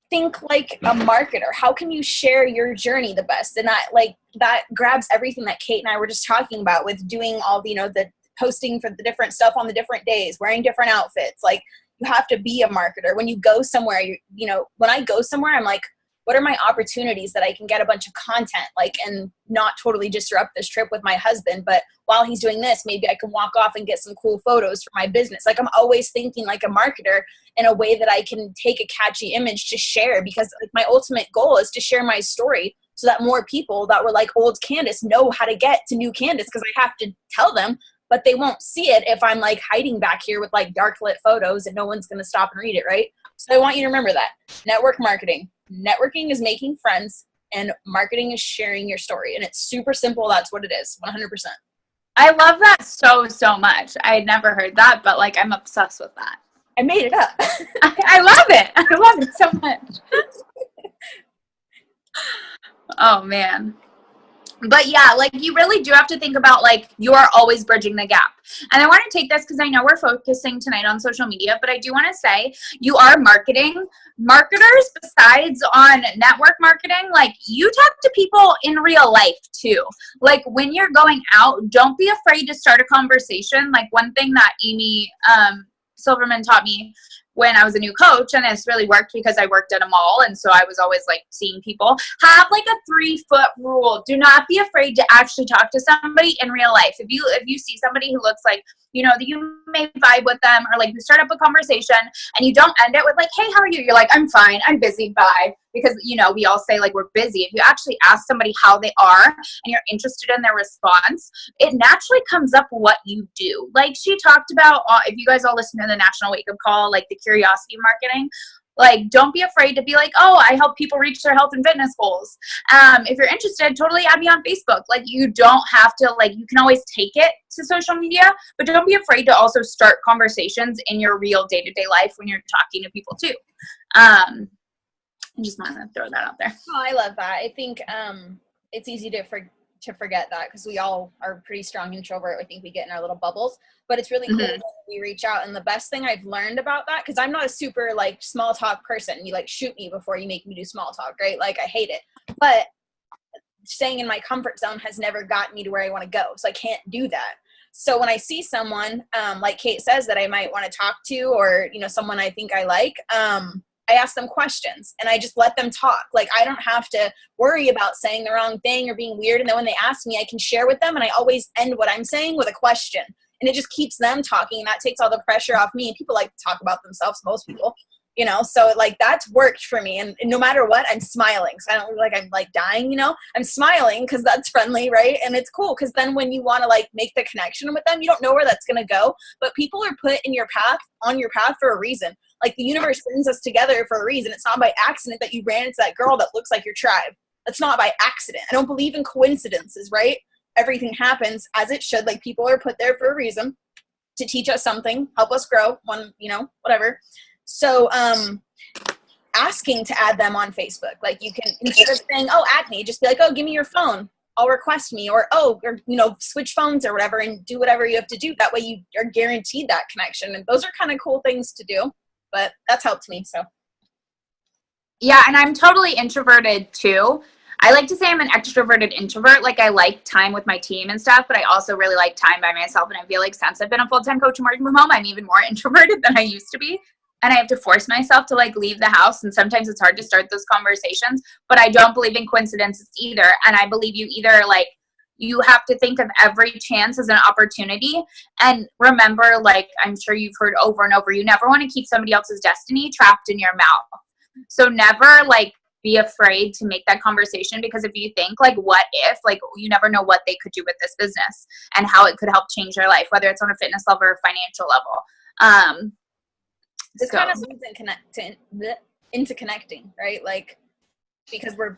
think like a marketer. How can you share your journey the best? And that grabs everything that Cait and I were just talking about with doing all, you know, the posting for the different stuff on the different days, wearing different outfits. Like, you have to be a marketer. When you go somewhere, you know, when I go somewhere, I'm like, what are my opportunities that I can get a bunch of content, like, and not totally disrupt this trip with my husband, but while he's doing this, maybe I can walk off and get some cool photos for my business. Like, I'm always thinking like a marketer in a way that I can take a catchy image to share, because like my ultimate goal is to share my story so that more people that were like old Kandace know how to get to new Kandace, because I have to tell them, but they won't see it if I'm like hiding back here with like dark lit photos and no one's going to stop and read it, right? So I want you to remember that. Network marketing. Networking is making friends, and marketing is sharing your story. And it's super simple. That's what it is. 100%. I love that so much. I had never heard that, but like, I'm obsessed with that. I made it up. I love it. I love it so much. Oh, man. But yeah, like, you really do have to think about, like, you are always bridging the gap. And I want to take this because I know we're focusing tonight on social media, but I do want to say you are marketing. Marketers, besides on network marketing, like, you talk to people in real life too. Like, when you're going out, don't be afraid to start a conversation. Like, one thing that Amy Silverman taught me when I was a new coach, and it's really worked because I worked at a mall, and so I was always like seeing people, have like a 3-foot rule. Do not be afraid to actually talk to somebody in real life. If you see somebody who looks like, you know, that you may vibe with them, or like you start up a conversation and you don't end it with like, hey, how are you? You're like, I'm fine, I'm busy, bye. Because, you know, we all say like we're busy. If you actually ask somebody how they are and you're interested in their response, it naturally comes up what you do. Like, she talked about, if you guys all listen to the National Wake Up Call, like the curiosity marketing, like, don't be afraid to be like, oh, I help people reach their health and fitness goals. If you're interested, totally add me on Facebook. Like, you don't have to, like, you can always take it to social media, but don't be afraid to also start conversations in your real day-to-day life when you're talking to people too. I just want to throw that out there. Oh, I love that. I think it's easy to forget that, because we all are pretty strong introvert. I think we get in our little bubbles, but it's really cool when we reach out. And the best thing I've learned about that, because I'm not a super like small talk person. You like shoot me before you make me do small talk, right? Like, I hate it. But staying in my comfort zone has never gotten me to where I want to go. So I can't do that. So when I see someone, like Cait says, that I might want to talk to, or, you know, someone I think I like, I ask them questions and I just let them talk. Like, I don't have to worry about saying the wrong thing or being weird. And then when they ask me, I can share with them, and I always end what I'm saying with a question. And it just keeps them talking, and that takes all the pressure off me. People like to talk about themselves, most people, you know, so like that's worked for me. And no matter what, I'm smiling. So I don't look like I'm like dying, you know, I'm smiling because that's friendly, right? And it's cool because then when you want to like make the connection with them, you don't know where that's going to go, but people are put in your path, on your path for a reason. Like, the universe brings us together for a reason. It's not by accident that you ran into that girl that looks like your tribe. That's not by accident. I don't believe in coincidences, right? Everything happens as it should. Like, people are put there for a reason to teach us something, help us grow, one, you know, whatever. So asking to add them on Facebook. Like you can, instead of saying, oh, add me, just be like, oh, give me your phone. I'll request me, or switch phones or whatever, and do whatever you have to do. That way you are guaranteed that connection. And those are kind of cool things to do, but that's helped me. So. Yeah. And I'm totally introverted too. I like to say I'm an extroverted introvert. Like I like time with my team and stuff, but I also really like time by myself. And I feel like since I've been a full-time coach and working from home, I'm even more introverted than I used to be. And I have to force myself to like leave the house. And sometimes it's hard to start those conversations, but I don't believe in coincidences either. And I believe you either like, you have to think of every chance as an opportunity. And remember, like I'm sure you've heard over and over, you never want to keep somebody else's destiny trapped in your mouth. So never like be afraid to make that conversation, because if you think like, what if, like you never know what they could do with this business and how it could help change their life, whether it's on a fitness level or financial level. This kind of leads into connecting, right? Like, because we're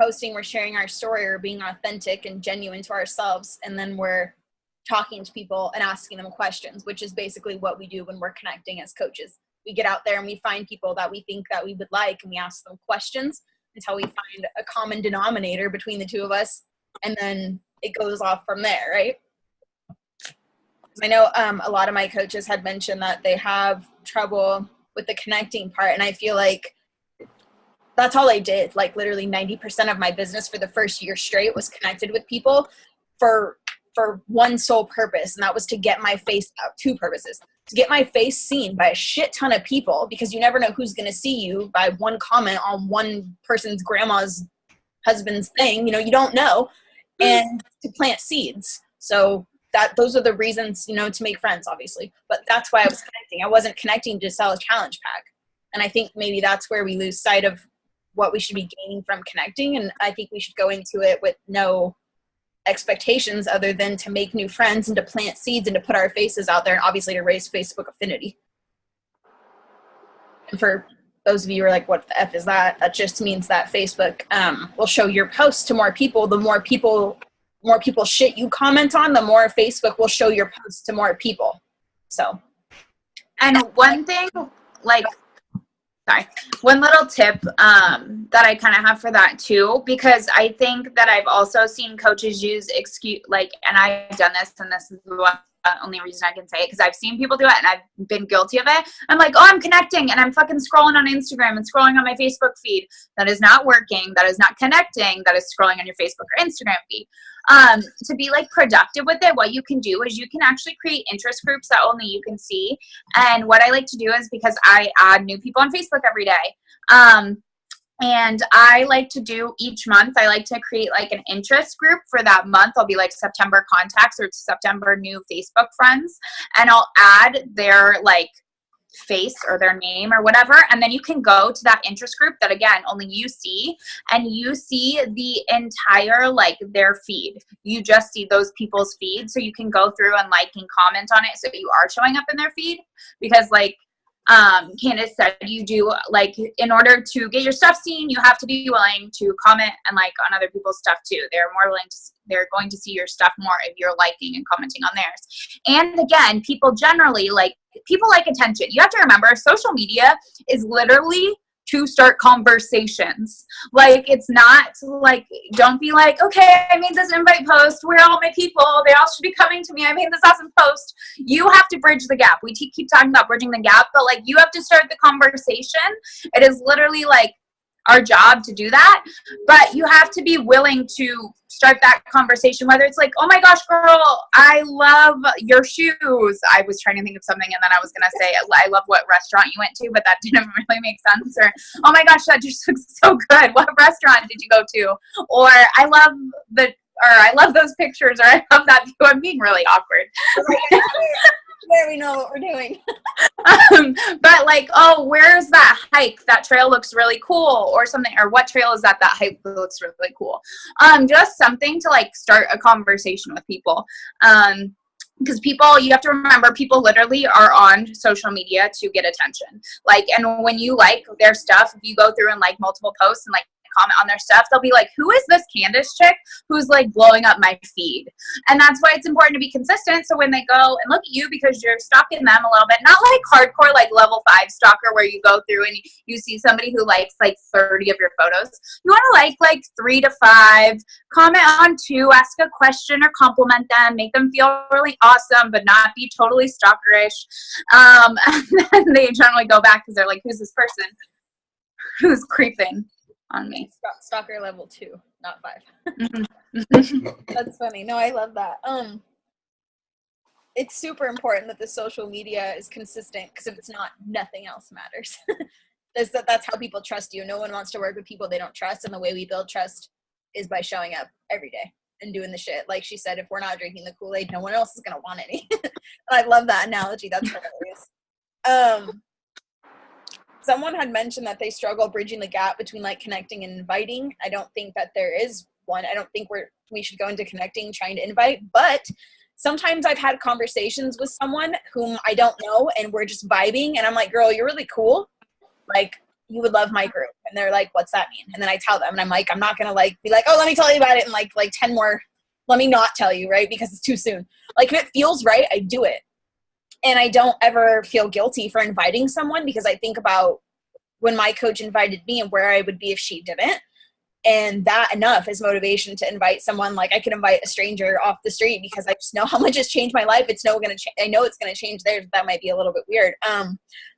posting, we're sharing our story, or being authentic and genuine to ourselves. And then we're talking to people and asking them questions, which is basically what we do when we're connecting as coaches. We get out there and we find people that we think that we would like, and we ask them questions until we find a common denominator between the two of us. And then it goes off from there, right? I know a lot of my coaches had mentioned that they have trouble with the connecting part. And I feel like that's all I did. Like literally 90% of my business for the first year straight was connected with people for one sole purpose. And that was to get my face out. Two purposes: to get my face seen by a shit ton of people, because you never know who's going to see you by one comment on one person's grandma's husband's thing. You don't know. And to plant seeds. So those are the reasons, to make friends, obviously. But that's why I was connecting. I wasn't connecting to sell a challenge pack. And I think maybe that's where we lose sight of what we should be gaining from connecting. And I think we should go into it with no expectations other than to make new friends and to plant seeds and to put our faces out there, and obviously to raise Facebook affinity. And for those of you who are like, what the F is that? That just means that Facebook will show your posts to more people. The more people shit you comment on, the more Facebook will show your posts to more people. So, and one thing, one little tip that I kind of have for that too, because I think that I've also seen coaches use and I've done this, and this is the only reason I can say it, because I've seen people do it and I've been guilty of it. I'm like, oh, I'm connecting, and I'm fucking scrolling on Instagram and scrolling on my Facebook feed. That is not working. That is not connecting. That is scrolling on your Facebook or Instagram feed. To be like productive with it, what you can do is you can actually create interest groups that only you can see. And what I like to do is, because I add new people on Facebook every day, and I like to do each month, I like to create like an interest group for that month. I'll be like September contacts or September new Facebook friends, and I'll add their like face or their name or whatever. And then you can go to that interest group that, again, only you see, and you see the entire, like their feed. You just see those people's feeds. So you can go through and like and comment on it. So you are showing up in their feed, because like, Kandace said, you do like, in order to get your stuff seen, you have to be willing to comment and like on other people's stuff too. They're going to see your stuff more if you're liking and commenting on theirs. And again, people like attention. You have to remember, social media is literally to start conversations. Like, it's not like, don't be like, okay, I made this invite post, where are all my people? They all should be coming to me. I made this awesome post. You have to bridge the gap. We keep talking about bridging the gap, but like, you have to start the conversation. It is literally like our job to do that, but you have to be willing to start that conversation, whether it's like, oh my gosh, girl, I love your shoes. I was trying to think of something, and then I was going to say, I love what restaurant you went to, but that didn't really make sense. Or, oh my gosh, that just looks so good. What restaurant did you go to? Or I love those pictures, or I love that view. I'm being really awkward. There, we know what we're doing. But like, oh, where's that hike? That trail looks really cool, or something. Or what trail is that? That hike looks really cool. Just something to like start a conversation with people. Because people, you have to remember, people literally are on social media to get attention. Like, and when you like their stuff, if you go through and like multiple posts and like comment on their stuff, they'll be like, who is this Kandace chick who's like blowing up my feed? And that's why it's important to be consistent. So when they go and look at you because you're stalking them a little bit, not like hardcore, like level 5 stalker where you go through and you see somebody who likes like 30 of your photos. You want to like 3 to 5, comment on 2, ask a question or compliment them, make them feel really awesome, but not be totally stalkerish. And then they generally go back because they're like, who's this person who's creeping on me? Stalker level 2, not 5. Mm-hmm. That's funny. No, I love that. It's super important that the social media is consistent, because if it's not, nothing else matters. That's how people trust you. No one wants to work with people they don't trust, and the way we build trust is by showing up every day and doing the shit. Like she said, if we're not drinking the Kool-Aid, no one else is going to want any. I love that analogy. That's hilarious. Someone had mentioned that they struggle bridging the gap between like connecting and inviting. I don't think that there is one. I don't think we should go into connecting trying to invite, but sometimes I've had conversations with someone whom I don't know and we're just vibing, and I'm like, girl, you're really cool. Like, you would love my group. And they're like, what's that mean? And then I tell them, and I'm like, I'm not going to like be like, oh, let me tell you about it. And like 10 more, let me not tell you, right? Because it's too soon. Like, if it feels right, I do it. And I don't ever feel guilty for inviting someone, because I think about when my coach invited me and where I would be if she didn't. And that enough is motivation to invite someone. Like, I could invite a stranger off the street because I just know how much it's changed my life. It's going to I know it's going to change theirs. That might be a little bit weird.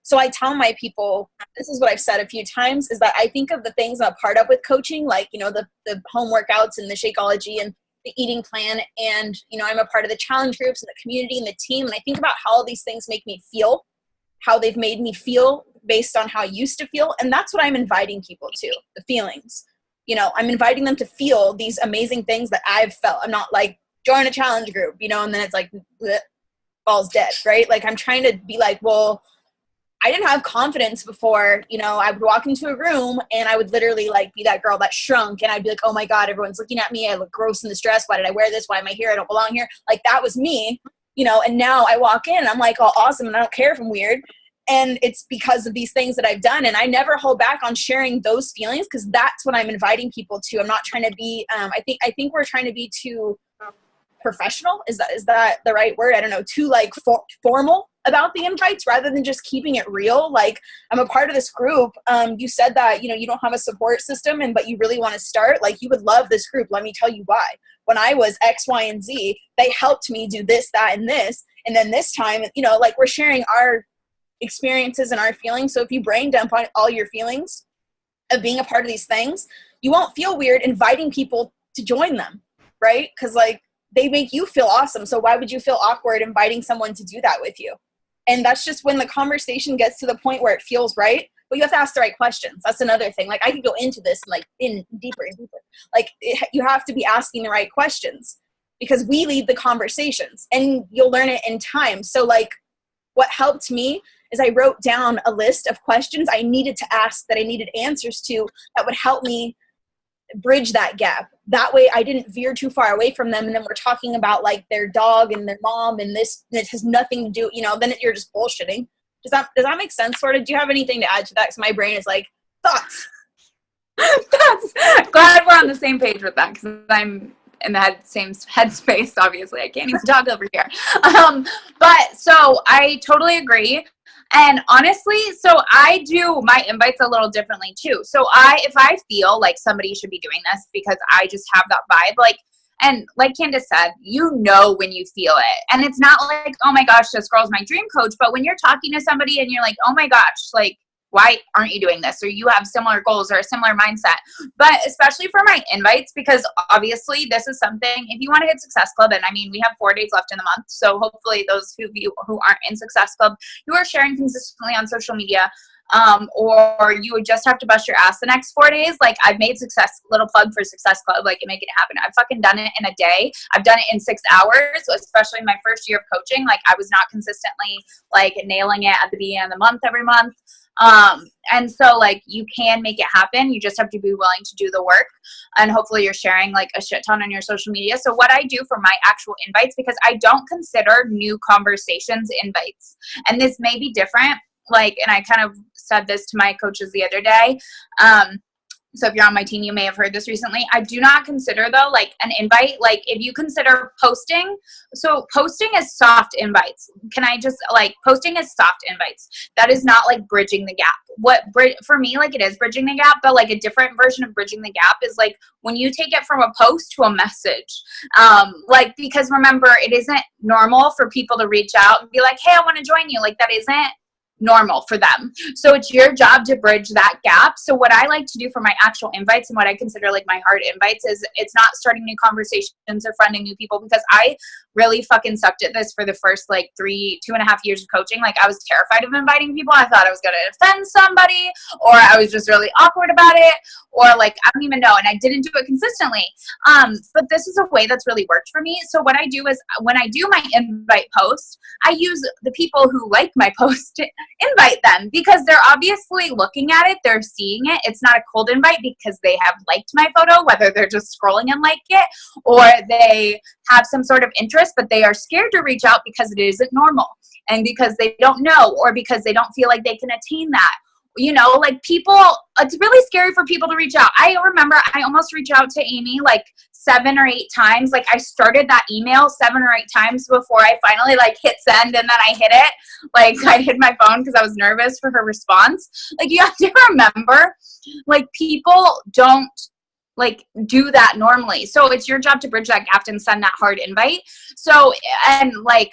So I tell my people, this is what I've said a few times, is that I think of the things I'm a part of with coaching, like, you know, the home workouts and the Shakeology and the eating plan. And, you know, I'm a part of the challenge groups and the community and the team. And I think about how all these things make me feel, how they've made me feel based on how I used to feel. And that's what I'm inviting people to, the feelings. You know, I'm inviting them to feel these amazing things that I've felt. I'm not like, join a challenge group, you know, and then it's like, bleh, falls dead, right? Like, I'm trying to be like, well, I didn't have confidence before. You know, I would walk into a room and I would literally like be that girl that shrunk, and I'd be like, oh my God, everyone's looking at me. I look gross in this dress. Why did I wear this? Why am I here? I don't belong here. Like, that was me, you know, and now I walk in and I'm like, all awesome, and I don't care if I'm weird. And it's because of these things that I've done. And I never hold back on sharing those feelings, because that's what I'm inviting people to. I'm not trying to be, I think we're trying to be too professional. Is that the right word? I don't know. Too like formal about the invites, rather than just keeping it real. Like, I'm a part of this group. You said that, you know, you don't have a support system, but you really want to start. Like, you would love this group. Let me tell you why. When I was X, Y, and Z, they helped me do this, that, and this. And then this time, you know, like, we're sharing our experiences and our feelings. So if you brain dump on all your feelings of being a part of these things, you won't feel weird inviting people to join them, right? Because like, they make you feel awesome. So why would you feel awkward inviting someone to do that with you? And that's just when the conversation gets to the point where it feels right. But you have to ask the right questions. That's another thing. Like, I could go into this like in deeper and deeper. Like, you have to be asking the right questions, because we lead the conversations, and you'll learn it in time. So like, what helped me is I wrote down a list of questions I needed to ask, that I needed answers to, that would help me bridge that gap. That way I didn't veer too far away from them, and then we're talking about like their dog and their mom and this, and it has nothing to do, you know, then you're just bullshitting. Does that make sense, sort of? Do you have anything to add to that? Because my brain is like, thoughts. Glad we're on the same page with that, because I'm in the same headspace. Obviously, I can't even talk over here. But so I totally agree. And honestly, so I do my invites a little differently too. So if I feel like somebody should be doing this because I just have that vibe, like, and like Kandace said, you know when you feel it. And it's not like, oh my gosh, this girl's my dream coach. But when you're talking to somebody and you're like, oh my gosh, like, why aren't you doing this? Or you have similar goals or a similar mindset. But especially for my invites, because obviously this is something, if you want to hit Success Club, and I mean, we have 4 days left in the month. So hopefully those of you who aren't in Success Club, you are sharing consistently on social media, or you would just have to bust your ass the next 4 days. Like, I've made little plug for Success Club, like, make it happen. I've fucking done it in a day. I've done it in 6 hours, especially my first year of coaching. Like, I was not consistently like nailing it at the beginning of the month every month. And so like, you can make it happen. You just have to be willing to do the work, and hopefully you're sharing like a shit ton on your social media. So what I do for my actual invites, because I don't consider new conversations invites, and this may be different, like, and I kind of said this to my coaches the other day, So if you're on my team, you may have heard this recently. I do not consider, though, like an invite, like if you consider posting, so posting is soft invites. Can I just, like, posting is soft invites. That is not like bridging the gap. For me, like, it is bridging the gap, but like a different version of bridging the gap is like when you take it from a post to a message. Like, because remember, it isn't normal for people to reach out and be like, hey, I want to join you. Like, that isn't normal for them. So it's your job to bridge that gap. So what I like to do for my actual invites and what I consider like my hard invites is it's not starting new conversations or friending new people, because I really fucking sucked at this for the first like 2.5 years of coaching. Like, I was terrified of inviting people. I thought I was going to offend somebody, or I was just really awkward about it, or like, I don't even know. And I didn't do it consistently. But this is a way that's really worked for me. So what I do is when I do my invite post, I use the people who like my post to invite them, because they're obviously looking at it. They're seeing it. It's not a cold invite because they have liked my photo, whether they're just scrolling and like it, or they have some sort of interest, but they are scared to reach out because it isn't normal, and because they don't know, or because they don't feel like they can attain that. You know, like, people, it's really scary for people to reach out. I remember I almost reached out to Amy like 7 or 8 times. Like, I started that email 7 or 8 times before I finally like hit send, and then I hit it. Like, I hit my phone because I was nervous for her response. Like, you have to remember, like, people don't like do that normally. So it's your job to bridge that gap and send that hard invite. So, and like,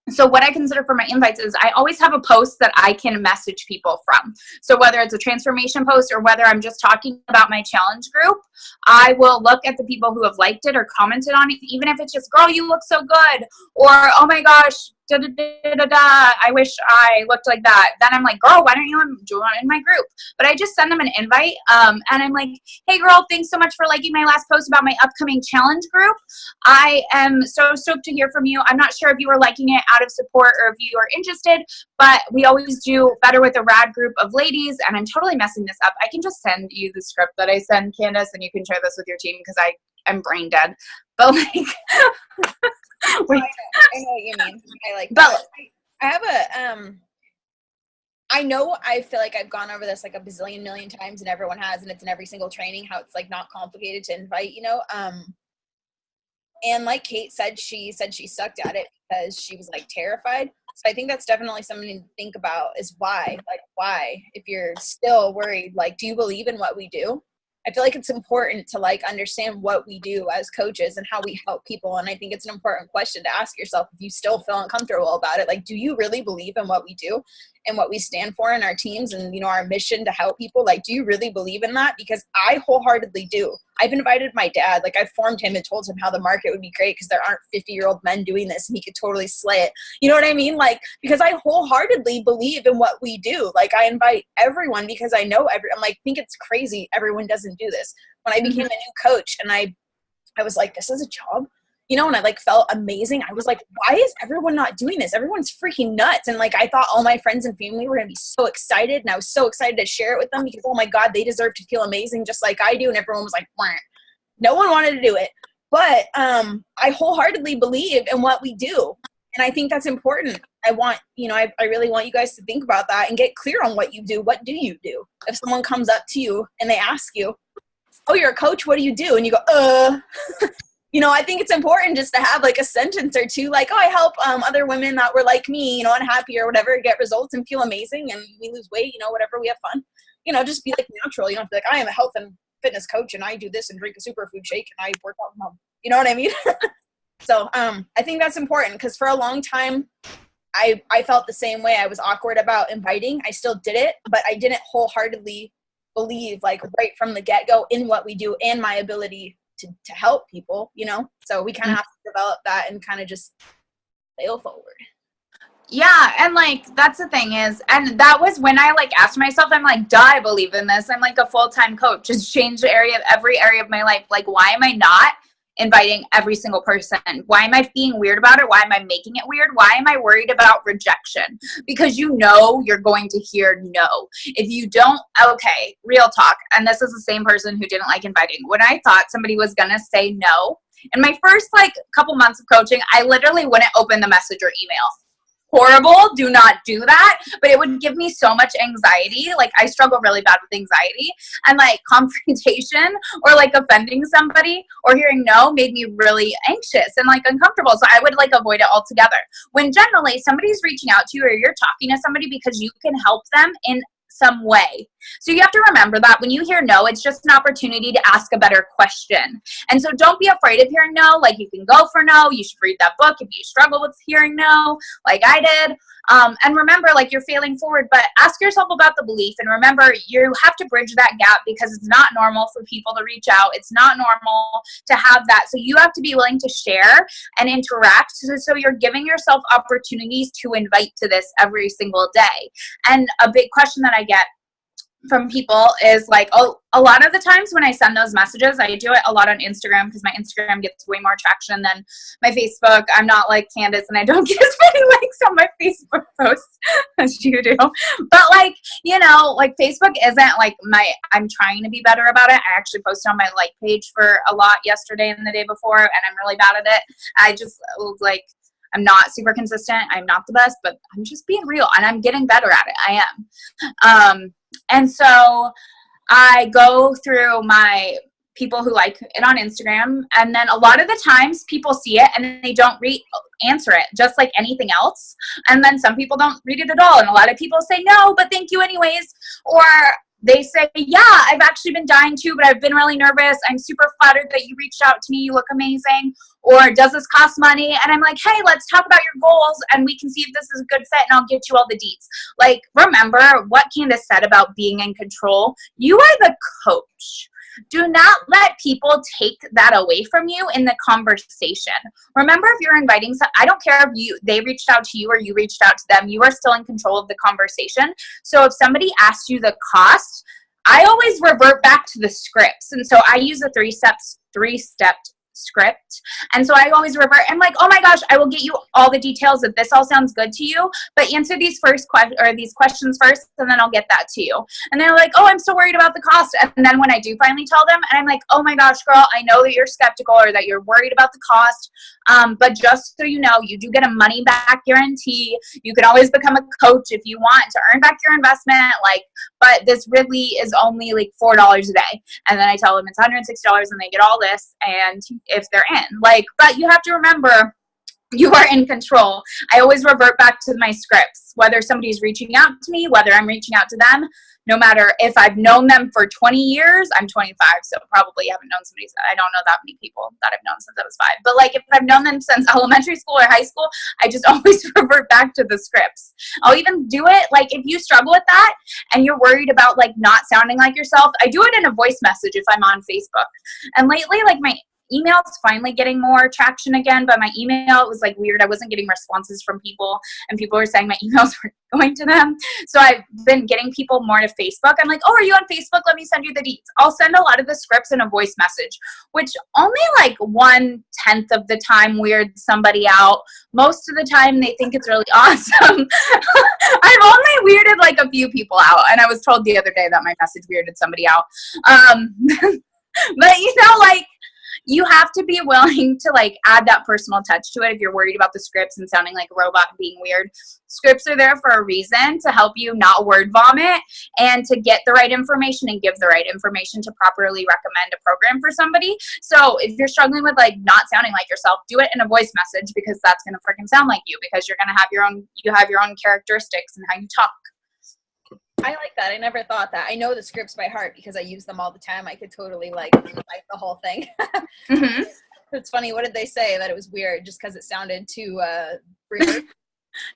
so what I consider for my invites is I always have a post that I can message people from. So whether it's a transformation post or whether I'm just talking about my challenge group, I will look at the people who have liked it or commented on it, even if it's just, girl, you look so good, or, oh my gosh, da, da, da, da, da, I wish I looked like that. Then I'm like, girl, why don't you join in my group? But I just send them an invite, and I'm like, hey, girl, thanks so much for liking my last post about my upcoming challenge group. I am so stoked to hear from you. I'm not sure if you were liking it out of support or if you are interested, but we always do better with a rad group of ladies, and I'm totally messing this up. I can just send you the script that I send, Candace, and you can share this with your team, because I'm brain dead. But like, wait. I know what you mean. I like that. I have a I know, I feel like I've gone over this like a bazillion million times, and everyone has, and it's in every single training, how it's like not complicated to invite, you know. And like Cait said, she sucked at it because she was like terrified. So I think that's definitely something to think about, is why, if you're still worried, like, do you believe in what we do? I feel like it's important to like understand what we do as coaches and how we help people. And I think it's an important question to ask yourself if you still feel uncomfortable about it. Like, do you really believe in what we do and what we stand for in our teams and, you know, our mission to help people? Like, do you really believe in that? Because I wholeheartedly do. I've invited my dad, like, I formed him and told him how the market would be great because there aren't 50-year-old men doing this and he could totally slay it. You know what I mean? Like, because I wholeheartedly believe in what we do. Like, I invite everyone because I know I'm like, think it's crazy everyone doesn't do this. When I became a new coach and I was like, this is a job, you know, and I like felt amazing. I was like, why is everyone not doing this? Everyone's freaking nuts. And like, I thought all my friends and family were going to be so excited. And I was so excited to share it with them because, oh my God, they deserve to feel amazing just like I do. And everyone was like, wah. No one wanted to do it. But I wholeheartedly believe in what we do. And I think that's important. I want, you know, I really want you guys to think about that and get clear on what you do. What do you do? If someone comes up to you and they ask you, oh, you're a coach, what do you do? And you go, you know, I think it's important just to have like a sentence or two, like, oh, I help other women that were like me, you know, unhappy or whatever, get results and feel amazing, and we lose weight, you know, whatever, we have fun. You know, just be like natural. You don't have to be like, I am a health and fitness coach and I do this and drink a superfood shake and I work out from home. You know what I mean? So I think that's important because for a long time, I felt the same way. I was awkward about inviting. I still did it, but I didn't wholeheartedly believe like right from the get-go in what we do and my ability to help people, you know? So we kind of have to develop that and kind of just sail forward. Yeah, and like that's the thing is, and that was when I like asked myself, I'm like, duh, I believe in this. I'm like a full-time coach, just change every area of my life. Like, why am I not inviting every single person? Why am I being weird about it? Why am I making it weird? Why am I worried about rejection? Because you know you're going to hear no. If you don't, okay, real talk. And this is the same person who didn't like inviting. When I thought somebody was going to say no, in my first like couple months of coaching, I literally wouldn't open the message or email. horrible. Do not do that. But it would give me so much anxiety. Like, I struggle really bad with anxiety, and like confrontation or like offending somebody or hearing no made me really anxious and like uncomfortable. So I would like avoid it altogether. When generally somebody's reaching out to you or you're talking to somebody because you can help them in some way. So you have to remember that when you hear no, it's just an opportunity to ask a better question. And so don't be afraid of hearing no. Like, you can go for no. You should read that book if you struggle with hearing no, like I did. And remember, like, you're failing forward, but ask yourself about the belief. And remember, you have to bridge that gap because it's not normal for people to reach out. It's not normal to have that. So you have to be willing to share and interact. So you're giving yourself opportunities to invite to this every single day. And a big question that I get from people is like, oh, a lot of the times when I send those messages, I do it a lot on Instagram because my Instagram gets way more traction than my Facebook. I'm not like Kandace, and I don't get as many likes on my Facebook posts as you do. But like, you know, like Facebook isn't like I'm trying to be better about it. I actually posted on my like page for a lot yesterday and the day before, and I'm really bad at it. I just like, I'm not super consistent. I'm not the best, but I'm just being real, and I'm getting better at it. I am. And so I go through my people who like it on Instagram, and then a lot of the times people see it and they don't answer it, just like anything else. And then some people don't read it at all, and a lot of people say no, but thank you anyways. Or they say, yeah, I've actually been dying too, but I've been really nervous. I'm super flattered that you reached out to me. You look amazing. Or does this cost money? And I'm like, hey, let's talk about your goals and we can see if this is a good fit, and I'll get you all the deets. Like, remember what Kandace said about being in control. You are the coach. Do not let people take that away from you in the conversation. Remember, if you're inviting I don't care if they reached out to you or you reached out to them, you are still in control of the conversation. So if somebody asks you the cost, I always revert back to the scripts. And so I use a three-step script. And so I always revert. I'm like, oh my gosh, I will get you all the details if this all sounds good to you, but answer these questions first, and then I'll get that to you. And they're like, oh, I'm so worried about the cost. And then when I do finally tell them, and I'm like, oh my gosh, girl, I know that you're skeptical or that you're worried about the cost. But just so you know, you do get a money back guarantee. You can always become a coach if you want to earn back your investment. Like, but this really is only like $4 a day. And then I tell them it's $160 and they get all this. And if they're in, like, but you have to remember, you are in control. I always revert back to my scripts, whether somebody's reaching out to me, whether I'm reaching out to them, no matter if I've known them for 20 years, I'm 25, so probably haven't known somebody. I don't know that many people that I've known since I was 5. But like, if I've known them since elementary school or high school, I just always revert back to the scripts. I'll even do it, like, if you struggle with that and you're worried about like not sounding like yourself, I do it in a voice message if I'm on Facebook. And lately, like, my email's finally getting more traction again, but my email was like weird. I wasn't getting responses from people, and people were saying my emails weren't going to them. So I've been getting people more to Facebook. I'm like, oh, are you on Facebook? Let me send you the deets. I'll send a lot of the scripts in a voice message, which only like 1/10 of the time weirds somebody out. Most of the time they think it's really awesome. I've only weirded like a few people out, and I was told the other day that my message weirded somebody out. But you know, like, you have to be willing to like add that personal touch to it if you're worried about the scripts and sounding like a robot and being weird. Scripts are there for a reason, to help you not word vomit and to get the right information and give the right information to properly recommend a program for somebody. So if you're struggling with like not sounding like yourself, do it in a voice message, because that's going to freaking sound like you, because you're going to have you have your own characteristics and how you talk. I like that. I never thought that. I know the scripts by heart because I use them all the time. I could totally like the whole thing. Mm-hmm. It's funny. What did they say? That it was weird just because it sounded too weird?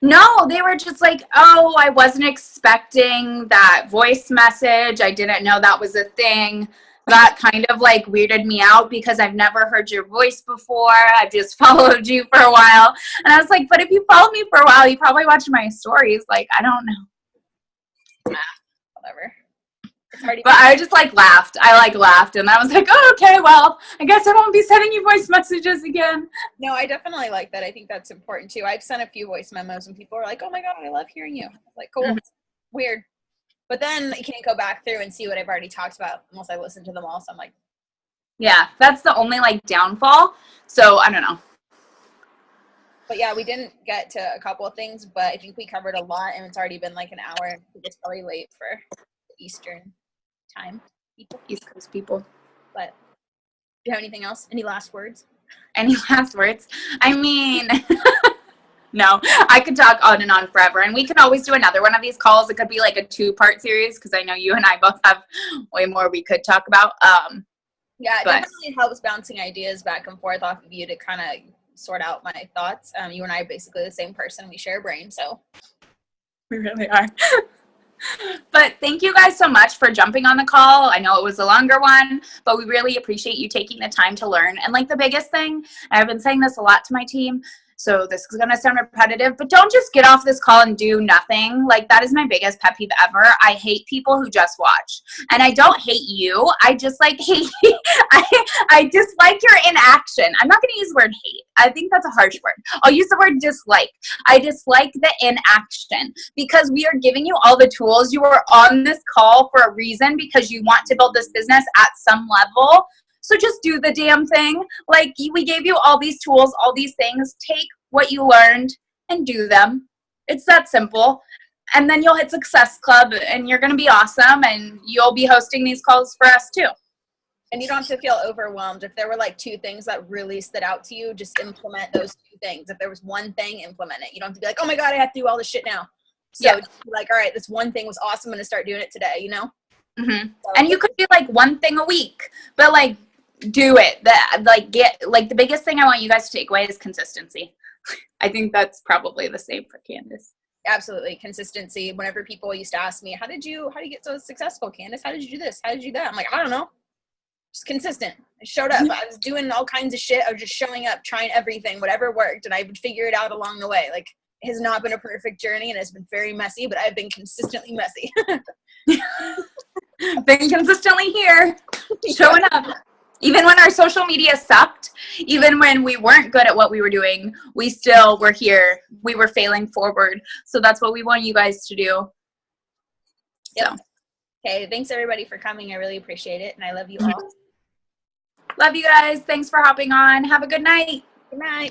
No, they were just like, oh, I wasn't expecting that voice message. I didn't know that was a thing. That kind of like weirded me out because I've never heard your voice before. I've just followed you for a while. And I was like, but if you followed me for a while, you probably watched my stories. Like, I don't know. Whatever. But I just like laughed. I like laughed, and I was like, oh, okay, well, I guess I won't be sending you voice messages again. No, I definitely like that. I think that's important too. I've sent a few voice memos and people are like, oh my God, I love hearing you. Like, cool. Mm-hmm. Weird. But then I can't go back through and see what I've already talked about unless I listen to them all. So I'm like, yeah, that's the only like downfall. So I don't know. But yeah, we didn't get to a couple of things, but I think we covered a lot, and it's already been like an hour. I think it's probably late for the Eastern time people. East Coast people. But do you have anything else? Any last words? Any last words? I mean, no, I could talk on and on forever, and we can always do another one of these calls. It could be like a 2-part series because I know you and I both have way more we could talk about. Yeah, it definitely helps bouncing ideas back and forth off of you to kind of sort out my thoughts. You and I are basically the same person. We share a brain, so. We really are. But thank you guys so much for jumping on the call. I know it was a longer one, but we really appreciate you taking the time to learn. And like the biggest thing, I've been saying this a lot to my team, so this is going to sound repetitive, but don't just get off this call and do nothing. Like, that is my biggest pet peeve ever. I hate people who just watch. And I don't hate you. I just like hate I dislike your inaction. I'm not going to use the word hate. I think that's a harsh word. I'll use the word dislike. I dislike the inaction because we are giving you all the tools. You are on this call for a reason because you want to build this business at some level. So just do the damn thing. Like, we gave you all these tools, all these things. Take what you learned and do them. It's that simple. And then you'll hit Success Club and you're going to be awesome. And you'll be hosting these calls for us too. And you don't have to feel overwhelmed. If there were like 2 things that really stood out to you, just implement those 2 things. If there was one thing, implement it. You don't have to be like, oh my God, I have to do all this shit now. So just be like, all right, this one thing was awesome. I'm going to start doing it today, you know? Mm-hmm. So, and you could do like one thing a week, but like, do it. The biggest thing I want you guys to take away is consistency. I think that's probably the same for Kandace. Absolutely. Consistency. Whenever people used to ask me, how do you get so successful, Kandace? How did you do this? How did you do that? I'm like, I don't know. Just consistent. I showed up. I was doing all kinds of shit. I was just showing up, trying everything, whatever worked. And I would figure it out along the way. Like, it has not been a perfect journey and it's been very messy, but I've been consistently messy. Been consistently here, showing up. Even when our social media sucked, even when we weren't good at what we were doing, we still were here. We were failing forward. So that's what we want you guys to do. Yep. So. Okay, thanks everybody for coming. I really appreciate it, and I love you all. Love you guys. Thanks for hopping on. Have a good night. Good night.